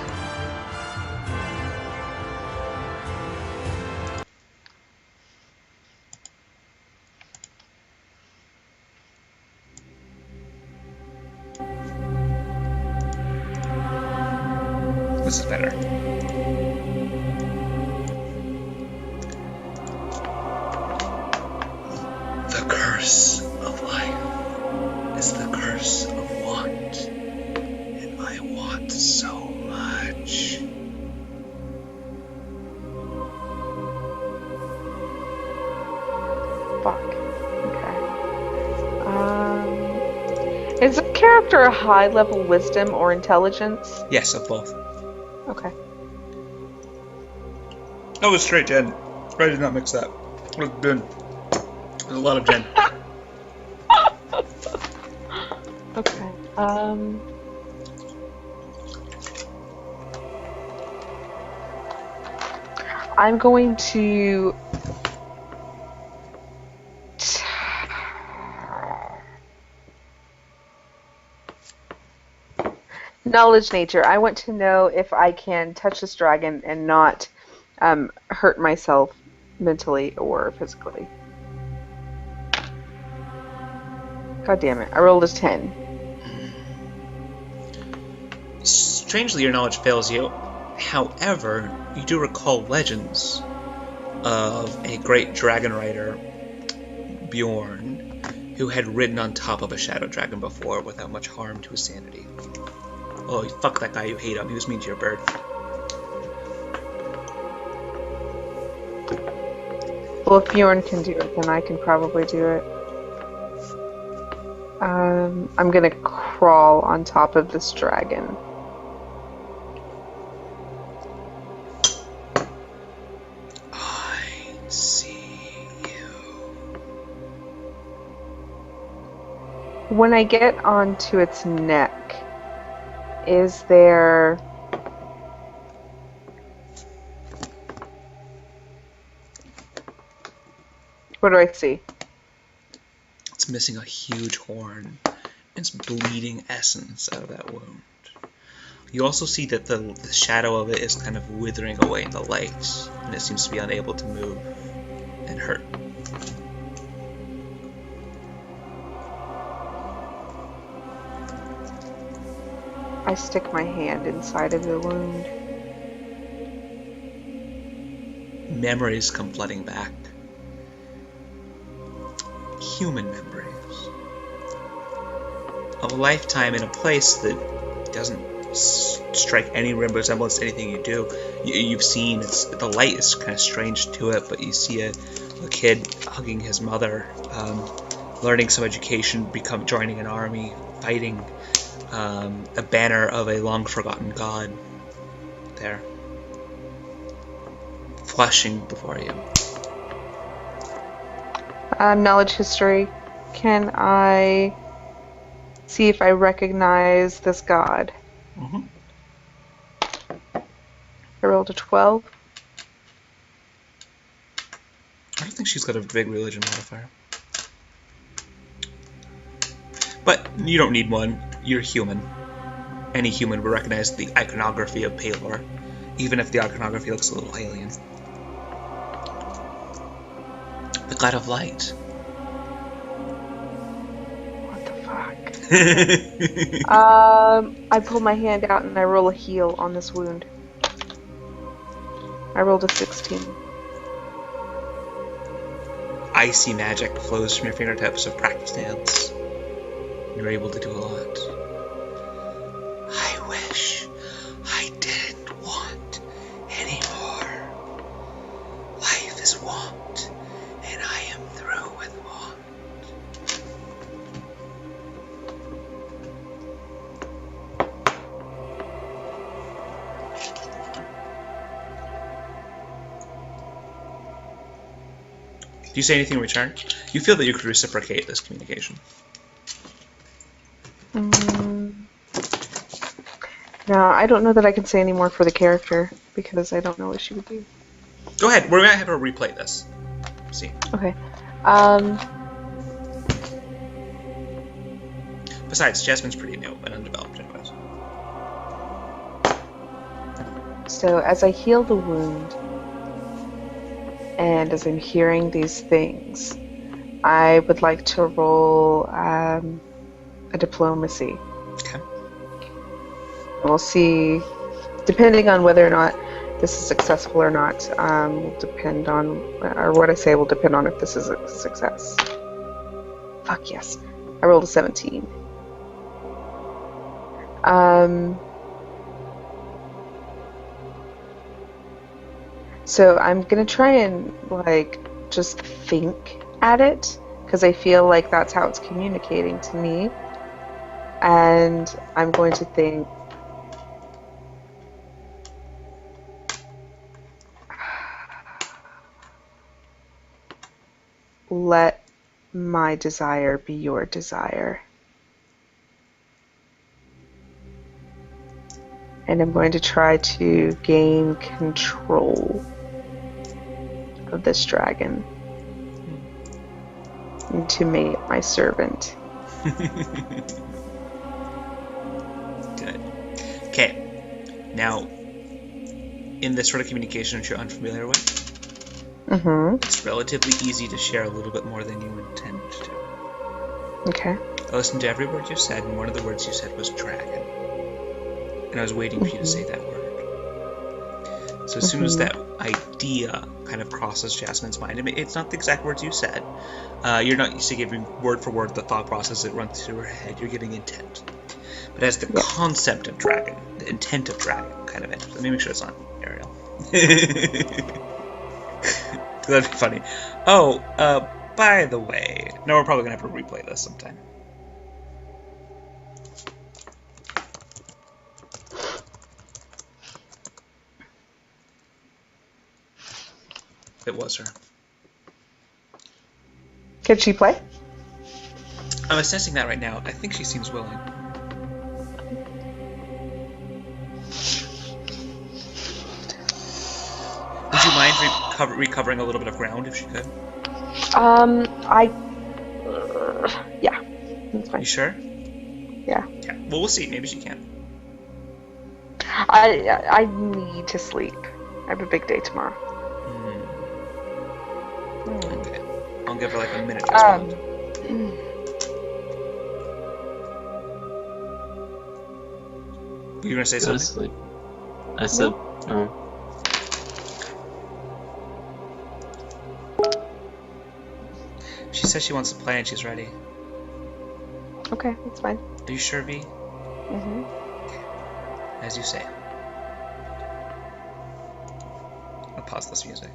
This is better. The curse of life is the curse of want, and I want so much. Fuck. Okay. Is the character a high level wisdom or intelligence? Yes, of both. Okay. That was straight Jen. I did not mix that. It was good. There's a lot of Jen. Okay. I'm going to knowledge nature. I want to know if I can touch this dragon and not hurt myself mentally or physically. God damn it. I rolled a 10. Strangely, your knowledge fails you. However, you do recall legends of a great dragon rider, Bjorn, who had ridden on top of a shadow dragon before without much harm to his sanity. Oh, fuck that guy, you hate him. He was mean to your bird. Well, if Bjorn can do it, then I can probably do it. I'm gonna crawl on top of this dragon. I see you. When I get onto its neck, is there... What do I see? It's missing a huge horn. It's bleeding essence out of that wound. You also see that the shadow of it is kind of withering away in the light, and it seems to be unable to move and hurt. I stick my hand inside of the wound. Memories come flooding back. Human memories. Of a lifetime in a place that doesn't strike any resemblance to anything you do. You've seen, the light is kind of strange to it, but you see a kid hugging his mother, learning some education, joining an army, fighting a banner of a long-forgotten god there, flashing before you. Knowledge history. Can I see if I recognize this god? Mm-hmm. I rolled a 12. I don't think she's got a big religion modifier. But you don't need one. You're human. Any human would recognize the iconography of Palor, even if the iconography looks a little alien. The god of light. What the fuck? I pull my hand out and I roll a heal on this wound. I rolled a 16. icy magic flows from your fingertips of practice dance. You're able to do a lot. I wish I didn't want any more. Life is want, and I am through with want. Do you say anything in return? You feel that you could reciprocate this communication. No, I don't know that I can say any more for the character because I don't know what she would do. Go ahead. We're gonna have her replay this. See. Okay. Besides, Jasmine's pretty new and undeveloped, anyways. So as I heal the wound, and as I'm hearing these things, I would like to roll a diplomacy. Okay. We'll see, depending on whether or not this is successful or not, will depend on, or what I say will depend on if this is a success. Fuck yes. I rolled a 17. So I'm gonna try and, like, just think at it, because I feel like that's how it's communicating to me. And I'm going to think, let my desire be your desire. And I'm going to try to gain control of this dragon and to make it my servant. Good. Okay. Now, in this sort of communication that you're unfamiliar with, it's relatively easy to share a little bit more than you intend to. Okay. I listened to every word you said, and one of the words you said was dragon. And I was waiting for you to say that word. So as soon as that idea kind of crosses Jasmine's mind, I mean, it's not the exact words you said. You're not used to giving word for word the thought process that runs through her head. You're giving intent. But as the concept of dragon, the intent of dragon kind of enters. Let me make sure it's on Ariel. That'd be funny. Oh, by the way, no, we're probably gonna have to replay this sometime. It was her. Can she play? I'm assessing that right now. I think she seems willing. Would you mind recovering a little bit of ground if she could? Yeah, that's fine. You sure? Yeah. Yeah. Well, we'll see. Maybe she can. I need to sleep. I have a big day tomorrow. Okay. I'll give her like a minute to respond. Were you gonna say Go to something? sleep. I said, oh. She says she wants to play and she's ready. Okay, that's fine. Are you sure, V? As you say. I'll pause this music.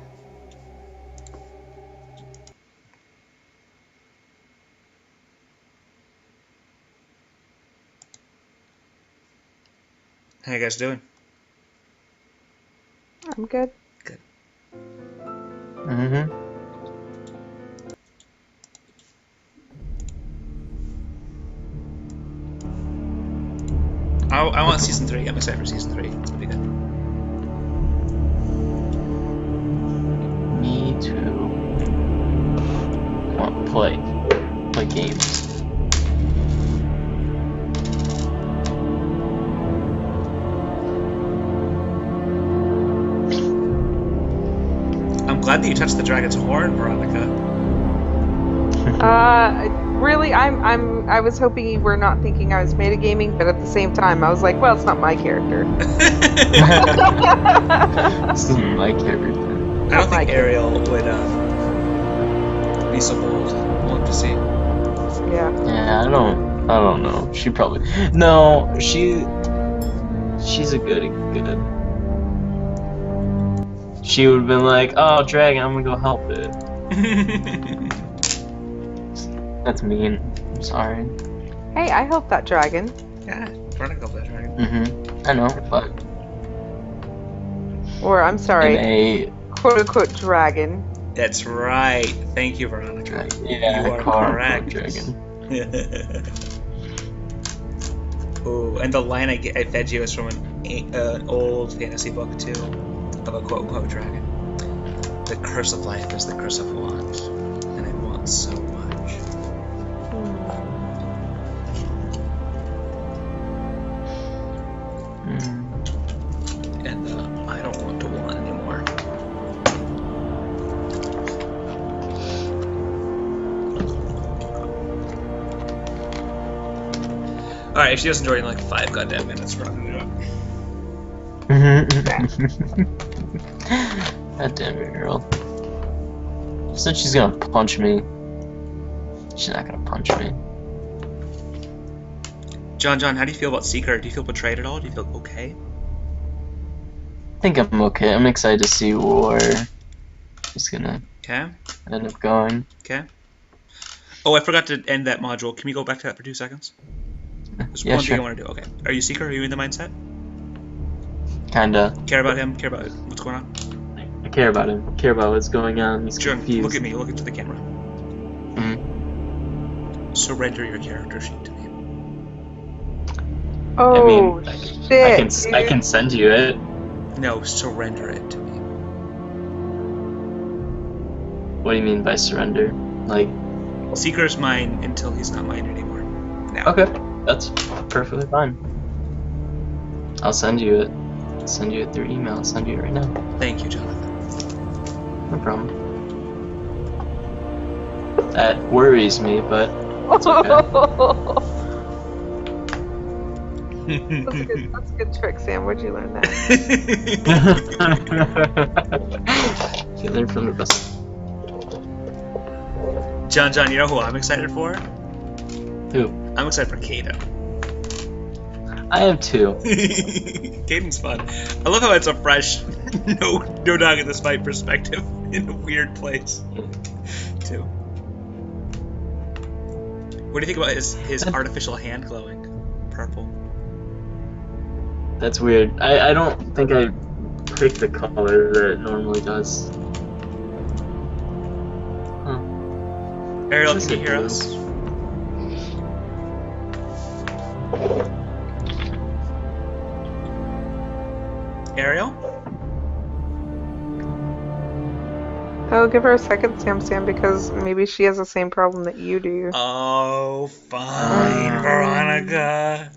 How you guys doing? I'm good. Good. I want season 3. I'm excited for season 3. It's gonna be good. Me too. Want to play games. I'm glad that you touched the dragon's horn, Veronica. Really, I was hoping you were not thinking I was metagaming, but at the same time, I was like, well, it's not my character. This isn't my character. I don't think Ariel would be so bold. We'll have to see. Yeah. Yeah, I don't know. She probably no. She's a good. She would have been like, "Oh, dragon, I'm gonna go help it." That's mean. I'm sorry. Hey, I helped that dragon. Yeah, Veronica helped that dragon. I know, but Or, I'm in sorry, a quote-unquote dragon. That's right. Thank you, Veronica. yeah, You are quote-unquote correct. dragon. Oh, and the line I fed you is from an old fantasy book too, of a quote-unquote dragon. The curse of life is the curse of want, and I want so much. And I don't want to want anymore. Alright, if she doesn't join in like 5 goddamn minutes, we're not gonna do it. God damn it, girl. She said she's gonna punch me. She's not gonna punch me. John, how do you feel about Seeker? Do you feel betrayed at all? Do you feel okay? I think I'm okay. I'm excited to see where it's gonna Okay. end up going. Okay. Oh, I forgot to end that module. Can we go back to that for 2 seconds? There's Yeah, one sure. thing I want to do. Okay. Are you Seeker? Are you in the mindset? Kinda. Care about him? Care about what's going on? I care about him. I care about what's going on. He's John, confused. look at me. Look into the camera. Mhm. Surrender your character sheet to me. Oh, I mean, shit. I can send you it. No, surrender it to me. What do you mean by surrender? Like, Seeker's mine until he's not mine anymore. Now. okay, that's perfectly fine. I'll send you it. I'll send you it through email. I'll send you it right now. Thank you, Jonathan. No problem. That worries me, but it's okay. That's a good trick, Sam. Where'd you learn that? You learn from the best. John, you know who I'm excited for? Who? I'm excited for Caden. I am too. Caden's fun. I love how it's a fresh, no dog in this fight perspective in a weird place, too. What do you think about his artificial hand glowing purple? That's weird. I don't think I picked the color that it normally does. Huh. Ariel, Is can you it hear blue? us? Ariel? Oh, give her a second, Sam, because maybe she has the same problem that you do. Oh, fine, Veronica.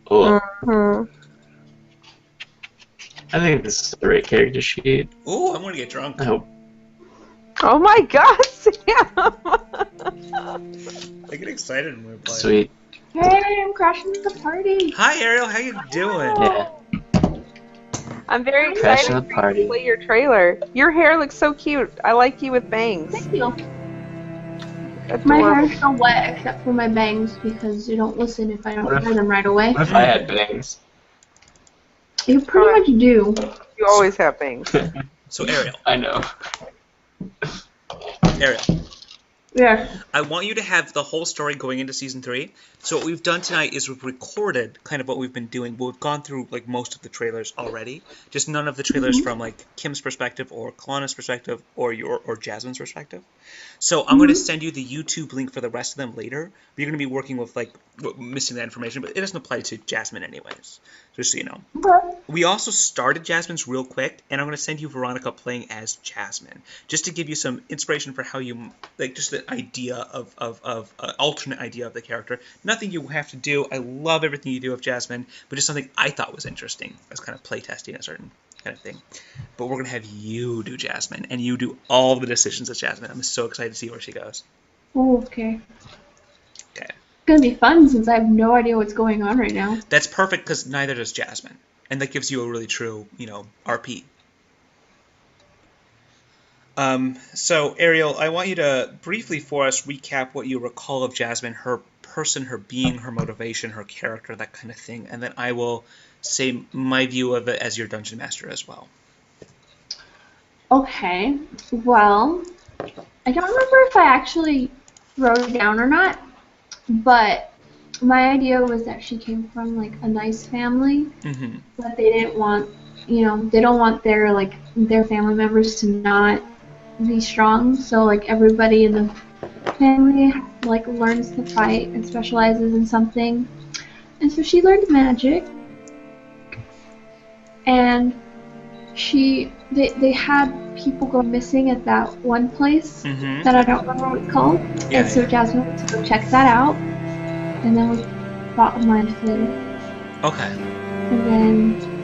Oh, Mhm. I think this is the right character sheet. Ooh, I'm gonna get drunk. I hope. Oh my god, Sam! I get excited when we play. Sweet. Hey, I'm crashing the party. Hi, Ariel. How you doing? Yeah. I'm very Crashing excited the for you party. to play your trailer. Your hair looks so cute. I like you with bangs. Thank you. My Adorable. hair's still wet except for my bangs because you don't listen if I don't What if- tie them right away. What if I had bangs? You pretty much do. You always have bangs. So, Ariel. I know. Ariel. Yeah. I want you to have the whole story going into season 3. So what we've done tonight is we've recorded kind of what we've been doing. We've gone through like most of the trailers already. Just none of the trailers from like Kim's perspective or Kalana's perspective or Jasmine's perspective. So I'm going to send you the YouTube link for the rest of them later. But you're going to be working with like missing that information, but it doesn't apply to Jasmine anyways. Just so you know. Okay. We also started Jasmine's real quick, and I'm going to send you Veronica playing as Jasmine, just to give you some inspiration for how you, like, just the idea of alternate idea of the character. Nothing you have to do. I love everything you do with Jasmine, but just something I thought was interesting as kind of playtesting a certain kind of thing. But we're going to have you do Jasmine, and you do all the decisions as Jasmine. I'm so excited to see where she goes. Oh, okay. Okay. It's gonna be fun since I have no idea what's going on right now. That's perfect, because neither does Jasmine. And that gives you a really true, RP. So, Ariel, I want you to briefly for us recap what you recall of Jasmine, her person, her being, her motivation, her character, that kind of thing, and then I will say my view of it as your dungeon master as well. Okay, well, I don't remember if I actually wrote it down or not, but my idea was that she came from like a nice family, Mm-hmm. but they didn't want, they don't want their family members to not be strong. So like everybody in the family like learns to fight and specializes in something, and so she learned magic, and they had people go missing at that one place Mm-hmm. that I don't remember what it's called, Yeah, and so yeah. Jasmine went to go check that out, and then we fought a mind flayer, Okay. and then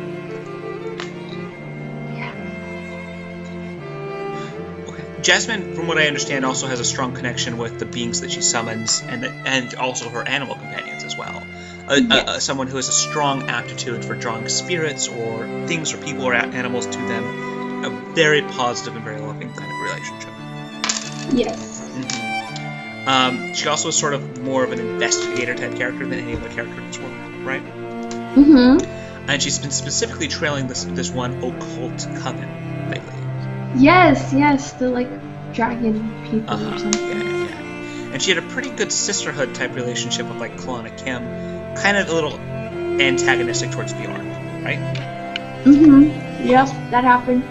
Okay. Jasmine, from what I understand, also has a strong connection with the beings that she summons, and also her animal companions as well. Yes. Someone who has a strong aptitude for drawing spirits or things or people or animals to them. A very positive and very loving kind of relationship. Yes. She also is sort of more of an investigator type character than any other character in this world, right? Mm-hmm. And she's been specifically trailing this one occult coven lately. Yes, the like dragon people or something. Yeah. And she had a pretty good sisterhood type relationship with like Kalana Kim, kind of a little antagonistic towards Bjorn, right? Mm-hmm. Yep, that happened.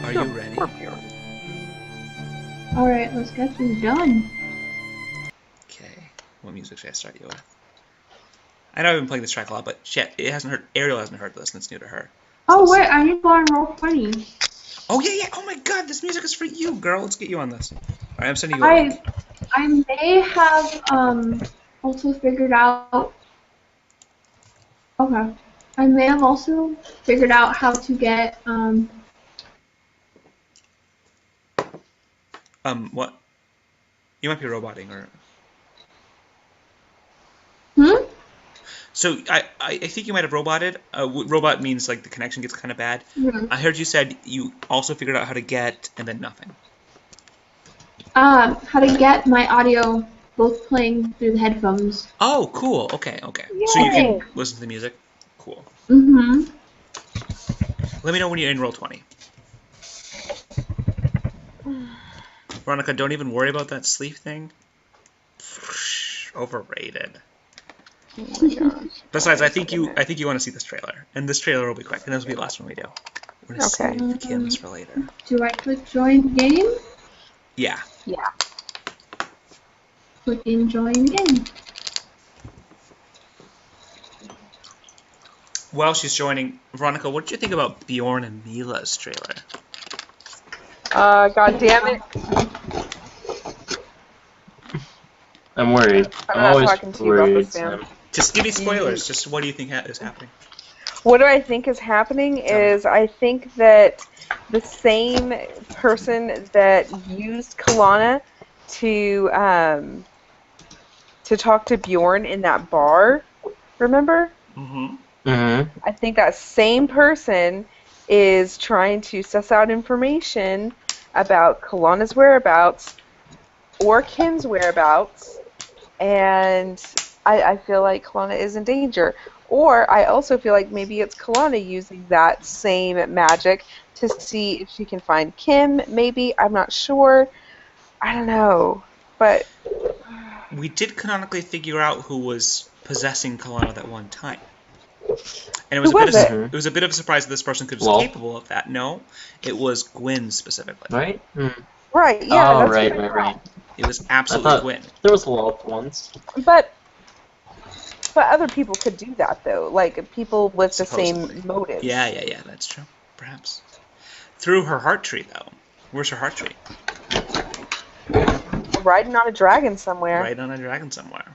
Are you ready? Alright, let's get this done. Okay. What music should I start you with? I know I've been playing this track a lot, but shit, Ariel hasn't heard this, and it's new to her. Oh wait, I need to go on Roll20. Oh yeah. Oh my God, this music is for you, girl. Let's get you on this. All right, I'm sending you a link. I may have also figured out. Okay. I may have also figured out how to get What? You might be roboting, or Hmm? so I think you might have roboted. Robot means like the connection gets kind of bad. Mhm. I heard you said you also figured out how to get, and then nothing. How to get my audio both playing through the headphones. Oh, cool. Okay. So you can listen to the music. Cool. Mm-hmm. Let me know when you're in Roll20. Veronica, don't even worry about that sleep thing. Overrated. Oh my gosh. Besides, I think you want to see this trailer, and this trailer will be quick, and this will be the last one we do. We're gonna Okay. save Kim's for later. Do I click join game? Yeah. Yeah. Clicking join game. While she's joining, Veronica, what did you think about Bjorn and Mila's trailer? God damn it. I'm worried. I'm I'm not always talking to you about worried. this, Sam. Just give me spoilers. Just what do you think is happening? What do I think is happening is I think that the same person that used Kalana to talk to Bjorn in that bar, remember? Mm-hmm. Mm-hmm. I think that same person is trying to suss out information about Kalana's whereabouts or Kim's whereabouts, and I feel like Kalana is in danger. Or I also feel like maybe it's Kalana using that same magic to see if she can find Kim, maybe. I'm not sure. I don't know. But We did canonically figure out who was possessing Kalana that one time. And it was Who was it? it was a bit of a surprise that this person could be Well. capable of that. No, it was Gwyn specifically. Right? right, yeah, Oh, that's right, what I right. It was I absolutely thought Gwyn. there was Lolth once. But other people could do that though, like people with the Supposedly. same motives. Yeah, that's true. Perhaps. Through her heart tree, though. Where's her heart tree? Riding on a dragon somewhere. Right on a dragon somewhere.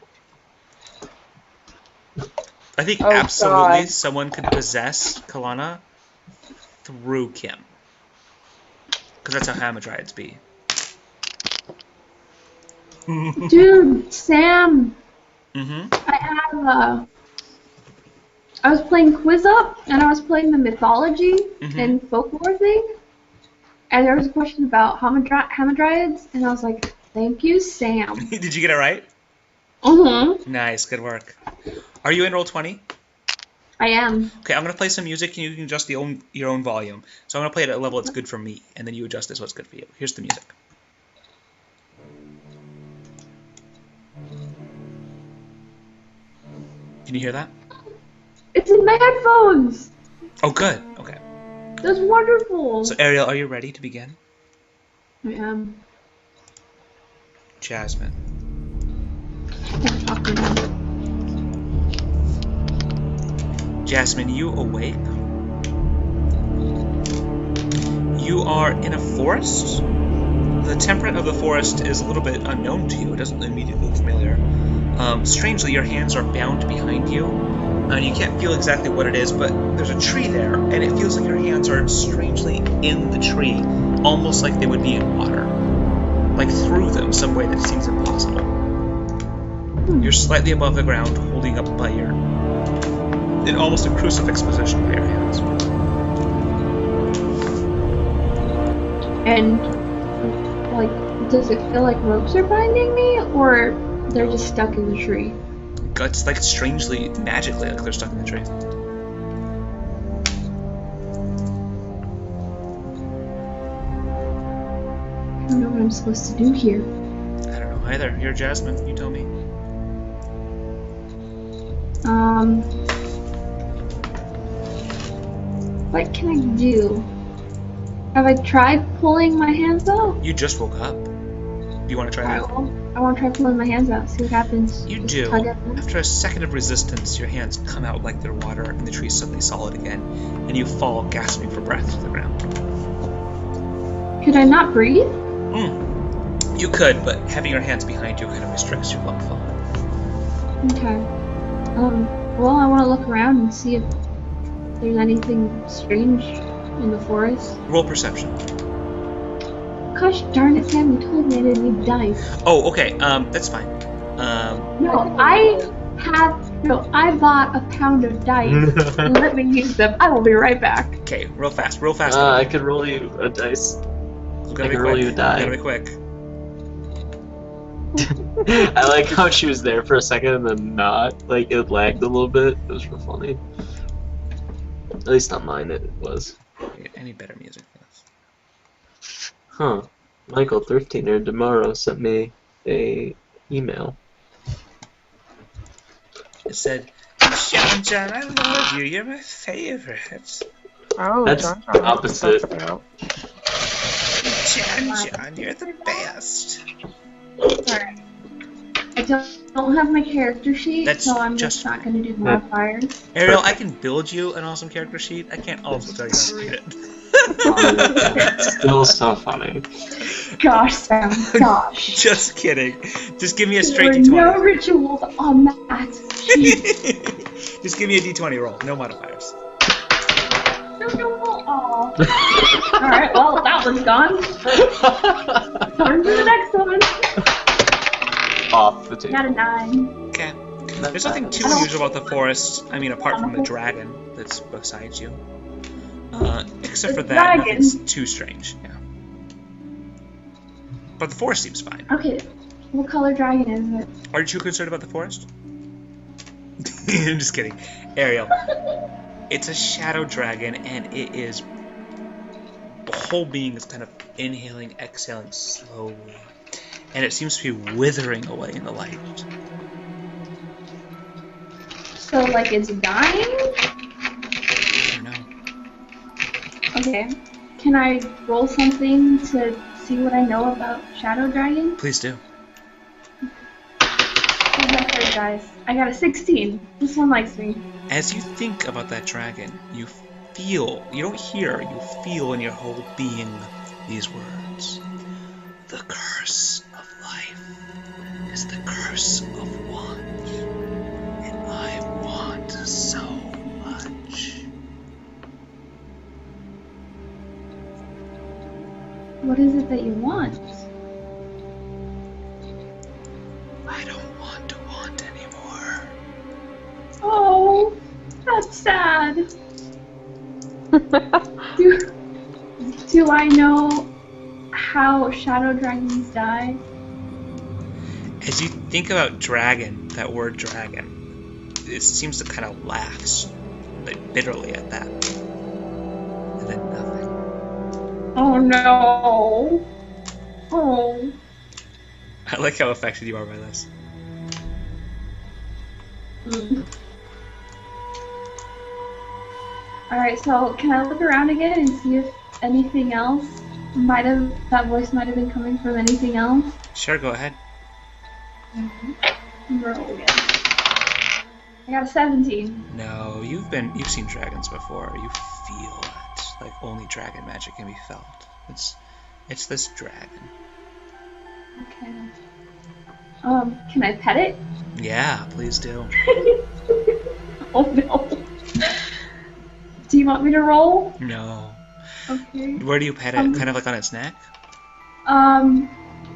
I think Oh, absolutely God. someone could possess Kalana through Kim. Because that's how Hamadryads be. Dude, Sam, Mm-hmm. I I was playing Quiz Up, and I was playing the mythology and folklore thing, and there was a question about hamadryads, and I was like, thank you, Sam. Did you get it right? Nice, good work. Are you in Roll20? I am. Okay, I'm going to play some music, and you can adjust your own volume. So I'm going to play it at a level that's good for me, and then you adjust it so it's good for you. Here's the music. Can you hear that? It's in my headphones! Oh, good. Okay. That's wonderful! So, Ariel, are you ready to begin? I am. Jasmine. Jasmine, you awake. You are in a forest. The temperament of the forest is a little bit unknown to you. It doesn't immediately look familiar. Strangely, your hands are bound behind you, and you can't feel exactly what it is, but there's a tree there, and it feels like your hands are strangely in the tree, almost like they would be in water. Like through them, some way that seems impossible. You're slightly above the ground, holding up by your... in almost a crucifix position by your hands. And, like, does it feel like ropes are binding me, or they're just stuck in the tree? It's like strangely, magically, like they're stuck in the tree. I don't know what I'm supposed to do here. I don't know either. You're Jasmine, you tell me. What can I do? Have I tried pulling my hands out? You just woke up. Do you want to try that? I want to try pulling my hands out, see what happens. You Just do. tug at them. After a second of resistance, your hands come out like they're water, and the tree is suddenly solid again, and you fall, gasping for breath, to the ground. Could I not breathe? You could, but having your hands behind you kind of restricts your lung flow. Okay. Well, I want to look around and see if there's anything strange in the forest. Roll perception. Gosh darn it, Sam, you told me I didn't need dice. Oh, okay. That's fine. No, I bought a pound of dice. Let me use them. I will be right back. Okay, real fast. Real fast. I could roll you a dice. You I gotta be could roll quick. you a die. You gotta be quick. I like how she was there for a second and then not. Like, it lagged a little bit. It was real funny. At least on mine it was. Any better music for this? Huh. Michael Thriftinger tomorrow sent me a email. It said, John, I love you. You're my favorite. Oh, That's John, what opposite. that's about. John, you're the best. Sorry. I don't have my character sheet, That's so I'm just not going to do modifiers. Ariel, I can build you an awesome character sheet. I can't also tell you how to read it. Still so funny. Gosh, Sam, gosh. Just kidding. Just give me a There straight were D20. no rituals on that sheet. Just give me a D20 roll. No modifiers. Aw. Alright, well, that one's gone. Time for the next one. Off the table. Got a 9. Okay. There's nothing too unusual about the forest. I mean, apart from the dragon that's beside you. Except for The that, dragon? nothing's too strange. Yeah. But the forest seems fine. Okay, what color dragon is it? Are you too concerned about the forest? I'm just kidding. Ariel. It's a shadow dragon, and it is... the whole being is kind of inhaling, exhaling slowly. And it seems to be withering away in the light. So, like, it's dying? I don't know. Okay. Can I roll something to see what I know about Shadow Dragon? Please do. What's my third dice? I got a 16. This one likes me. As you think about that dragon, you feel, you don't hear, you feel in your whole being these words. The curse of life is the curse of want, and I want so much. What is it that you want? I don't want to want anymore. Oh, that's sad. Do I know how shadow dragons die? As you think about dragon, that word dragon, it seems to kind of laughs like, bitterly at that. And then nothing. Oh no. Oh. I like how affected you are by this. Mm. Alright, so can I look around again and see if anything else that voice might have been coming from anything else? Sure, go ahead. Roll again. I got a 17. No, you've seen dragons before. You feel it. Like only dragon magic can be felt. It's this dragon. Okay. Can I pet it? Yeah, please do. Oh no. Do you want me to roll? No. Okay. Where do you pet it? Kind of like on its neck?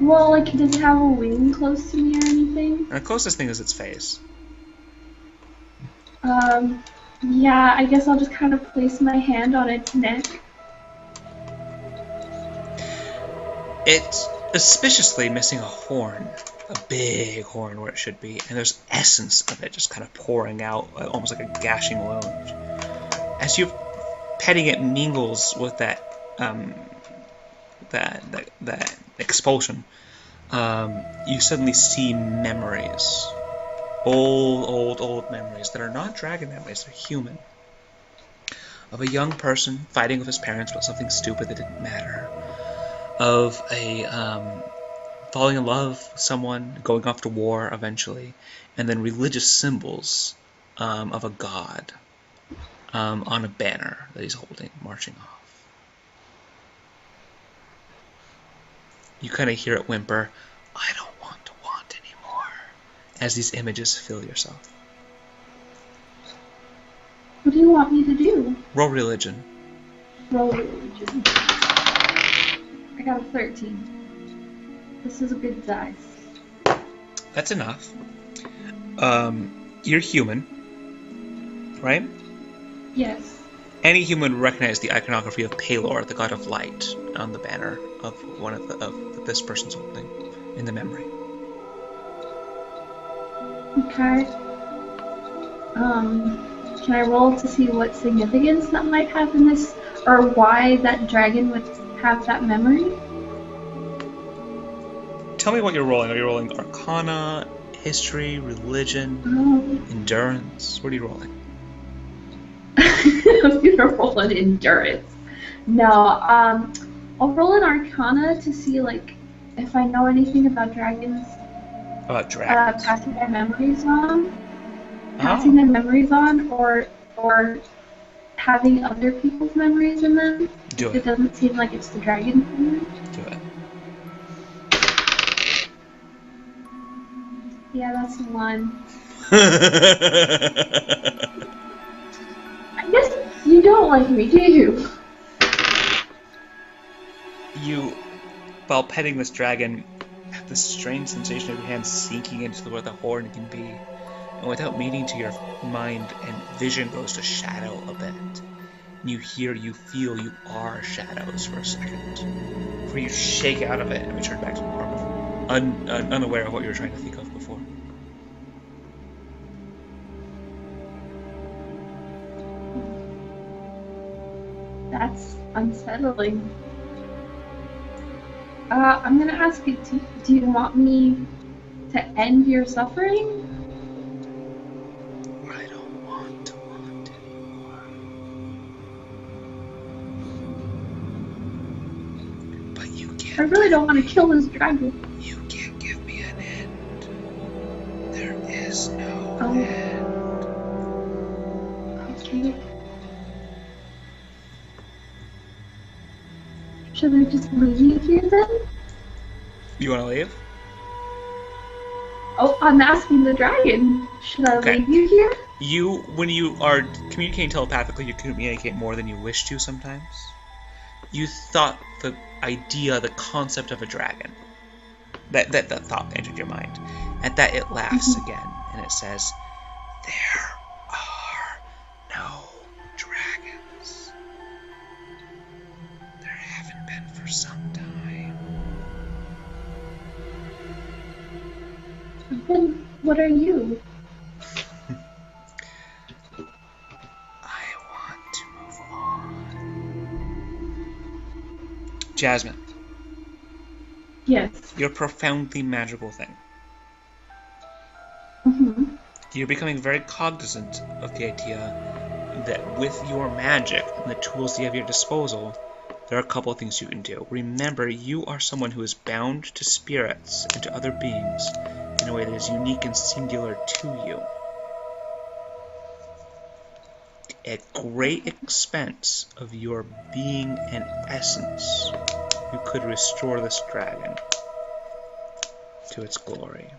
Well, like, does it have a wing close to me or anything? And the closest thing is its face. Yeah, I guess I'll just kind of place my hand on its neck. It's suspiciously missing a horn. A big horn where it should be. And there's essence of it just kind of pouring out, almost like a gashing wound. As you're petting it mingles with that expulsion, you suddenly see memories. Old memories that are not dragon memories, they're human. Of a young person fighting with his parents about something stupid that didn't matter. Of a falling in love with someone, going off to war eventually, and then religious symbols of a god on a banner that he's holding, marching off. You kind of hear it whimper, "I don't want to want anymore," as these images fill yourself. What do you want me to do? Roll religion. Roll religion. I got a 13. This is a good dice. That's enough. You're human, right? Yes. Any human would recognize the iconography of Palor, the god of light, on the banner of one of this person's holding in the memory. Okay. Can I roll to see what significance that might have in this, or why that dragon would have that memory? Tell me what you're rolling. Are you rolling Arcana, History, Religion, Endurance? What are you rolling? I'm gonna roll an endurance. No, I'll roll an Arcana to see like if I know anything about dragons. About dragons. Passing their memories on. Passing their memories on, or having other people's memories in them. Do it. It doesn't seem like it's the dragon's memory. Do it. Yeah, that's the one. I guess you don't like me, do you? You, while petting this dragon, have this strange sensation of your hand sinking into where the horn can be. And without meaning to, your mind and vision goes to shadow a bit. And you hear, you feel you are shadows for a second. Before you shake out of it and return back to normal. Unaware of what you were trying to think of before. That's unsettling. I'm gonna ask you, do you want me to end your suffering? I don't want to want anymore. But you can't. I really don't want to kill this dragon. You can't give me an end. There is no Oh. end. Okay. Should I just leave you here then? You want to leave? Oh, I'm asking the dragon. Should I Okay. leave you here? When you are communicating telepathically, you communicate more than you wish to sometimes. You thought the idea, the concept of a dragon. That thought entered your mind. At that, it laughs again, and it says, "There are no for some time. Then what are you? I want to move on. Jasmine, Yes. you're a profoundly magical thing. Mm-hmm. You're becoming very cognizant of the idea that with your magic and the tools you have at your disposal, there are a couple of things you can do. Remember, you are someone who is bound to spirits and to other beings in a way that is unique and singular to you. At great expense of your being and essence, you could restore this dragon to its glory.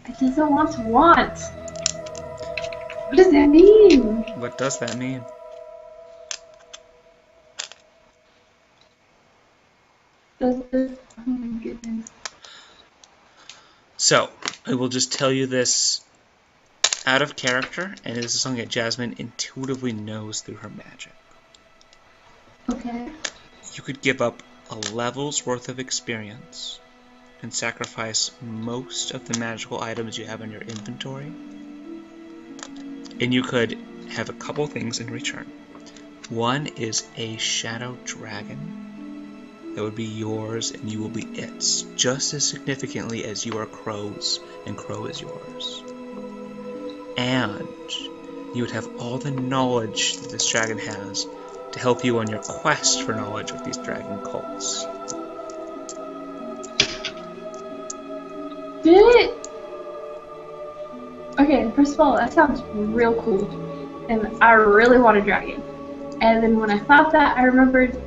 It doesn't want to want. What does that mean? What does that mean? Oh my goodness. So, I will just tell you this out of character, and this is something that Jasmine intuitively knows through her magic. Okay. You could give up a level's worth of experience and sacrifice most of the magical items you have in your inventory, and you could have a couple things in return. One is a shadow dragon that would be yours, and you will be its, just as significantly as you are Crow's, and Crow is yours. And you would have all the knowledge that this dragon has to help you on your quest for knowledge of these dragon cults. Did it? Okay, first of all, that sounds real cool. And I really want a dragon. And then when I thought that, I remembered,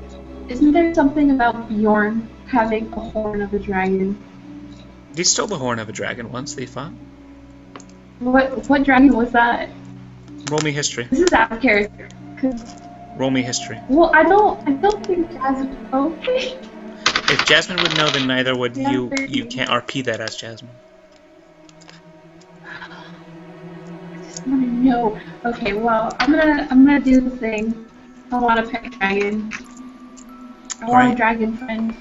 isn't there something about Bjorn having a horn of a dragon? They stole the horn of a dragon once, they fought. What dragon was that? Roll me history. This is out of character. 'Cause, Roll me history. well, I don't think Jasmine. Okay. If Jasmine would know, then neither would Yeah, you. 13. You can't RP that as Jasmine. I just want to know. Okay, well, I'm gonna do the thing. I want to pick a dragon. I want Alright. a dragon friend.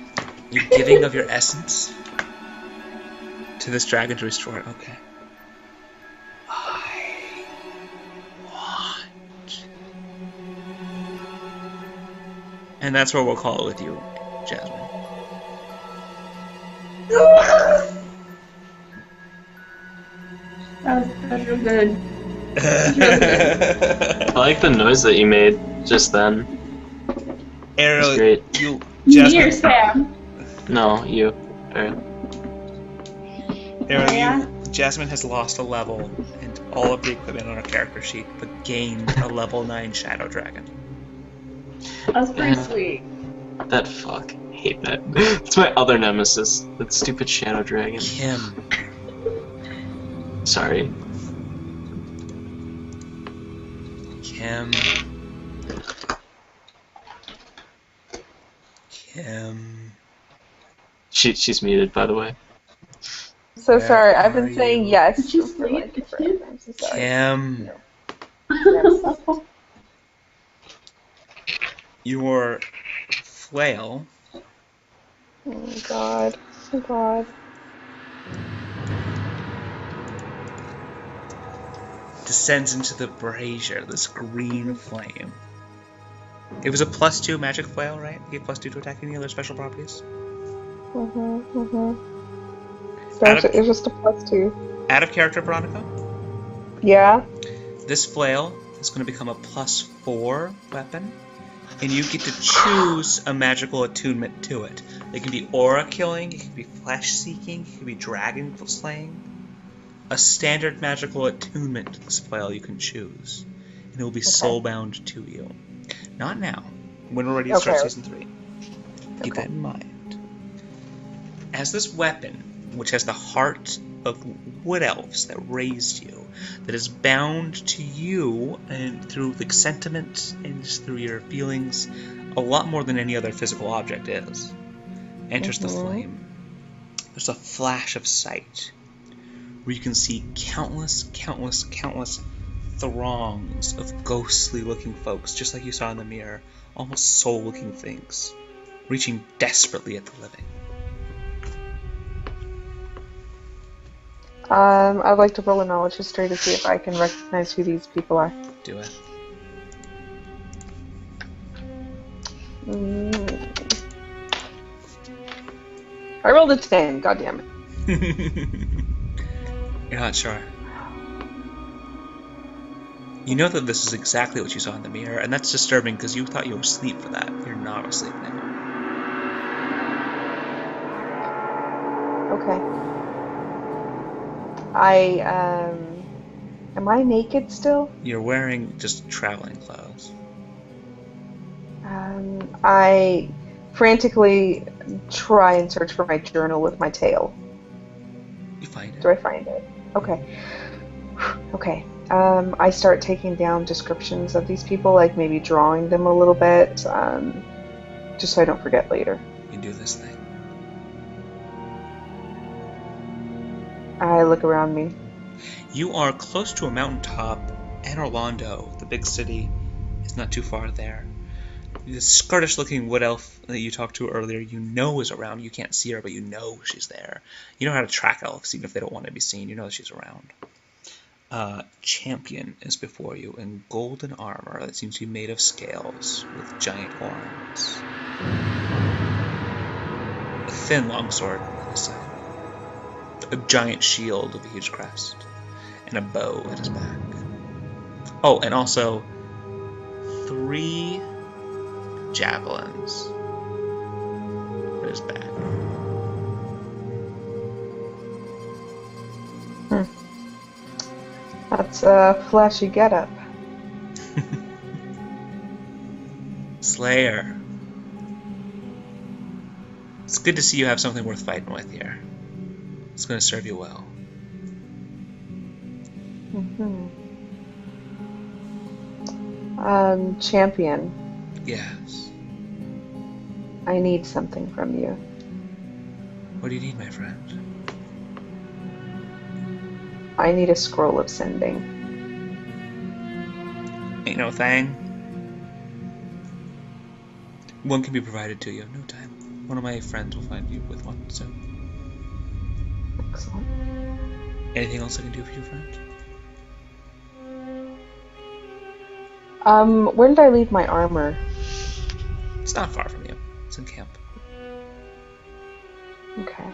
You're giving of your essence to this dragon to restore it. Okay. I want. And that's what we'll call it with you, Jasmine. That was real good. I like the noise that you made just then. Ariel, It's great. you, Me or Jasmine, Sam? No, you. Ariel. Ariel, Yeah? Jasmine has lost a level and all of the equipment on her character sheet, but gained a level 9 shadow dragon. That's pretty Yeah. sweet. That fuck. I hate that. It's my other nemesis. That stupid shadow dragon. Kim. Sorry. Kim. Kim. She's muted, by the way. So Where sorry, I've are been saying you? yes Did you for sleep? like Did forever. you? I'm so sorry. Kim. Your flail Oh God. Oh God. descends into the brazier, this green flame. It was a +2 magic flail, right? You get +2 to attack. Any other special properties? So Out of- it's just a +2. Out of character, Veronica. Yeah. This flail is going to become a +4 weapon, and you get to choose a magical attunement to it. It can be aura killing, it can be flesh seeking, it can be dragon slaying. A standard magical attunement to this flail you can choose, and it will be soulbound to you. Not now, when we're ready to start Okay. season 3. Keep that in mind. As this weapon, which has the heart of wood elves that raised you, that is bound to you and through the sentiment and just through your feelings, a lot more than any other physical object is, enters the flame. There's a flash of sight where you can see countless throngs of ghostly-looking folks, just like you saw in the mirror, almost soul-looking things, reaching desperately at the living. I'd like to roll a knowledge history to see if I can recognize who these people are. Do it. I rolled a 10. God damn it. You're not sure. You know that this is exactly what you saw in the mirror, and that's disturbing because you thought you were asleep for that. You're not asleep now. Okay. Am I naked still? You're wearing just traveling clothes. I frantically try and search for my journal with my tail. You find it. Do I find it? Okay. Okay. I start taking down descriptions of these people, like maybe drawing them a little bit, just so I don't forget later. You do this thing. I look around me. You are close to a mountaintop, and Orlando, the big city, is not too far there. The Scottish-looking wood elf that you talked to earlier, you know is around. You can't see her, but you know she's there. You know how to track elves, even if they don't want to be seen. You know that she's around. Champion is before you in golden armor that seems to be made of scales with giant horns. A thin longsword at his side. A giant shield with a huge crest. And a bow at his back. Oh, and also 3 javelins at his back. That's a flashy getup. Slayer. It's good to see you have something worth fighting with here. It's going to serve you well. Champion, Yes. I need something from you. What do you need, my friend? I need a scroll of sending. Ain't no thing. One can be provided to you in no time. One of my friends will find you with one soon. Excellent. Anything else I can do for you, friend? Where did I leave my armor? It's not far from you. It's in camp. Okay.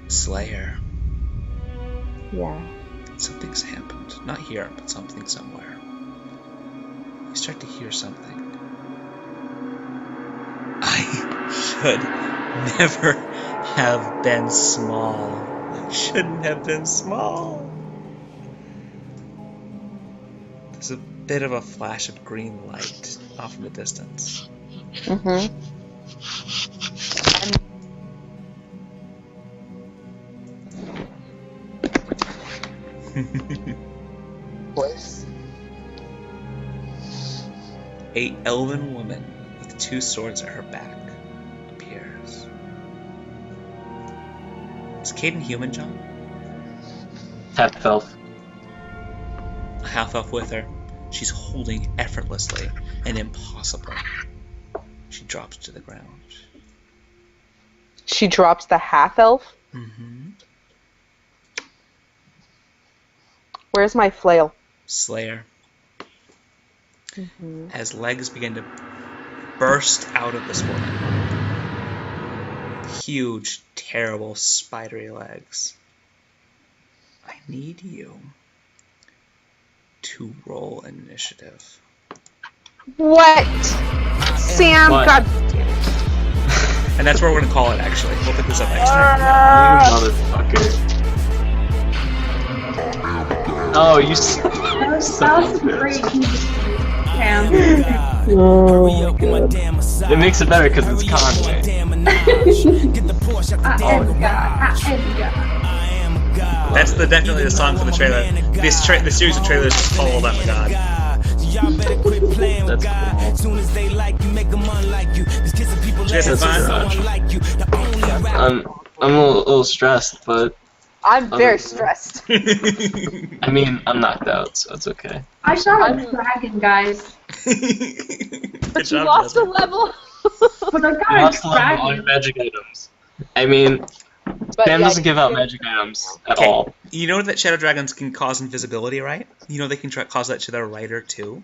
Slayer. Yeah. Something's happened. Not here, but something somewhere. You start to hear something. I should never have been small. I shouldn't have been small. There's a bit of a flash of green light off in the distance. Mm-hmm. Voice. A elven woman with 2 swords at her back appears. Is Caden human, John? Half elf. A half-elf with her. She's holding effortlessly and impossibly. She drops to the ground. She drops the half-elf? Mm-hmm. Where's my flail? Slayer. Mm-hmm. As legs begin to burst out of this woman. Huge, terrible, spidery legs. I need you to roll initiative. What? Sam, What? God. And that's where we're going to call it, actually. We'll pick this up next You time. motherfucker. Oh, you That was great. Cam. It makes it better because it's Conway. That's definitely the song for the trailer. The series of trailers is called "I'm a God." Y'all better quit playing with That's God. cool. Soon as they like you, make them unlike you. These kids and people let Jason, fine? someone like you. The only rap. I'm a little stressed, but I'm very Okay. stressed. I mean, I'm knocked out, so it's okay. I shot a dragon, guys. But you lost a level. But I You got lost a a level all your dragon. magic items. I mean, But Sam yeah, doesn't give out you- magic items at Okay. all. You know that shadow dragons can cause invisibility, right? You know they can cause that to their rider too.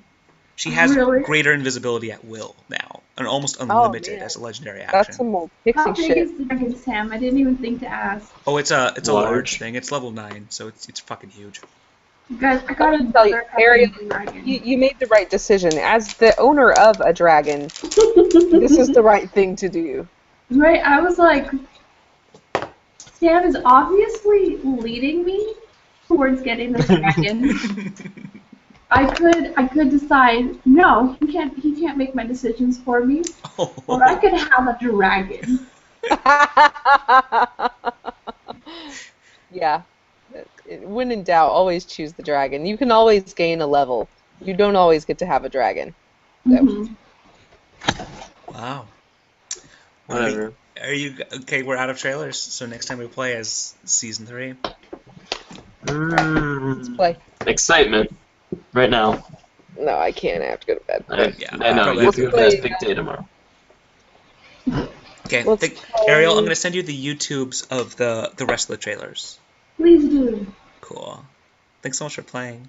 She has Really? greater invisibility at will now, and almost unlimited man. as a legendary That's action. some old How pixie big shit. is the dragon, Sam? I didn't even think to ask. Oh, it's a large Large. thing. It's level 9, so it's fucking huge. Guys, I got Tell you, another Ariel, fucking dragon. you made the right decision. As the owner of a dragon, this is the right thing to do. Right, I was like, Sam is obviously leading me towards getting this dragon. I could decide, no, he can't make my decisions for me. Or I could have a dragon. Yeah. When in doubt, always choose the dragon. You can always gain a level. You don't always get to have a dragon. Mhm. Wow. Whatever. Are you okay? We're out of trailers, so next time we play is season 3. Play. Excitement. Right now. No, I can't. I have to go to bed. I know. probably You have to go to play, that big day tomorrow. Okay, Let's Ariel, I'm play- gonna send you the YouTubes of the rest of the trailers. Please do. Cool. Thanks so much for playing.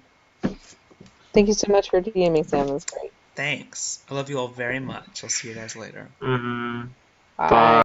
Thank you so much for DMing, Sam. It was great. Thanks. I love you all very much. I'll see you guys later. Mm-hmm. Bye. Bye.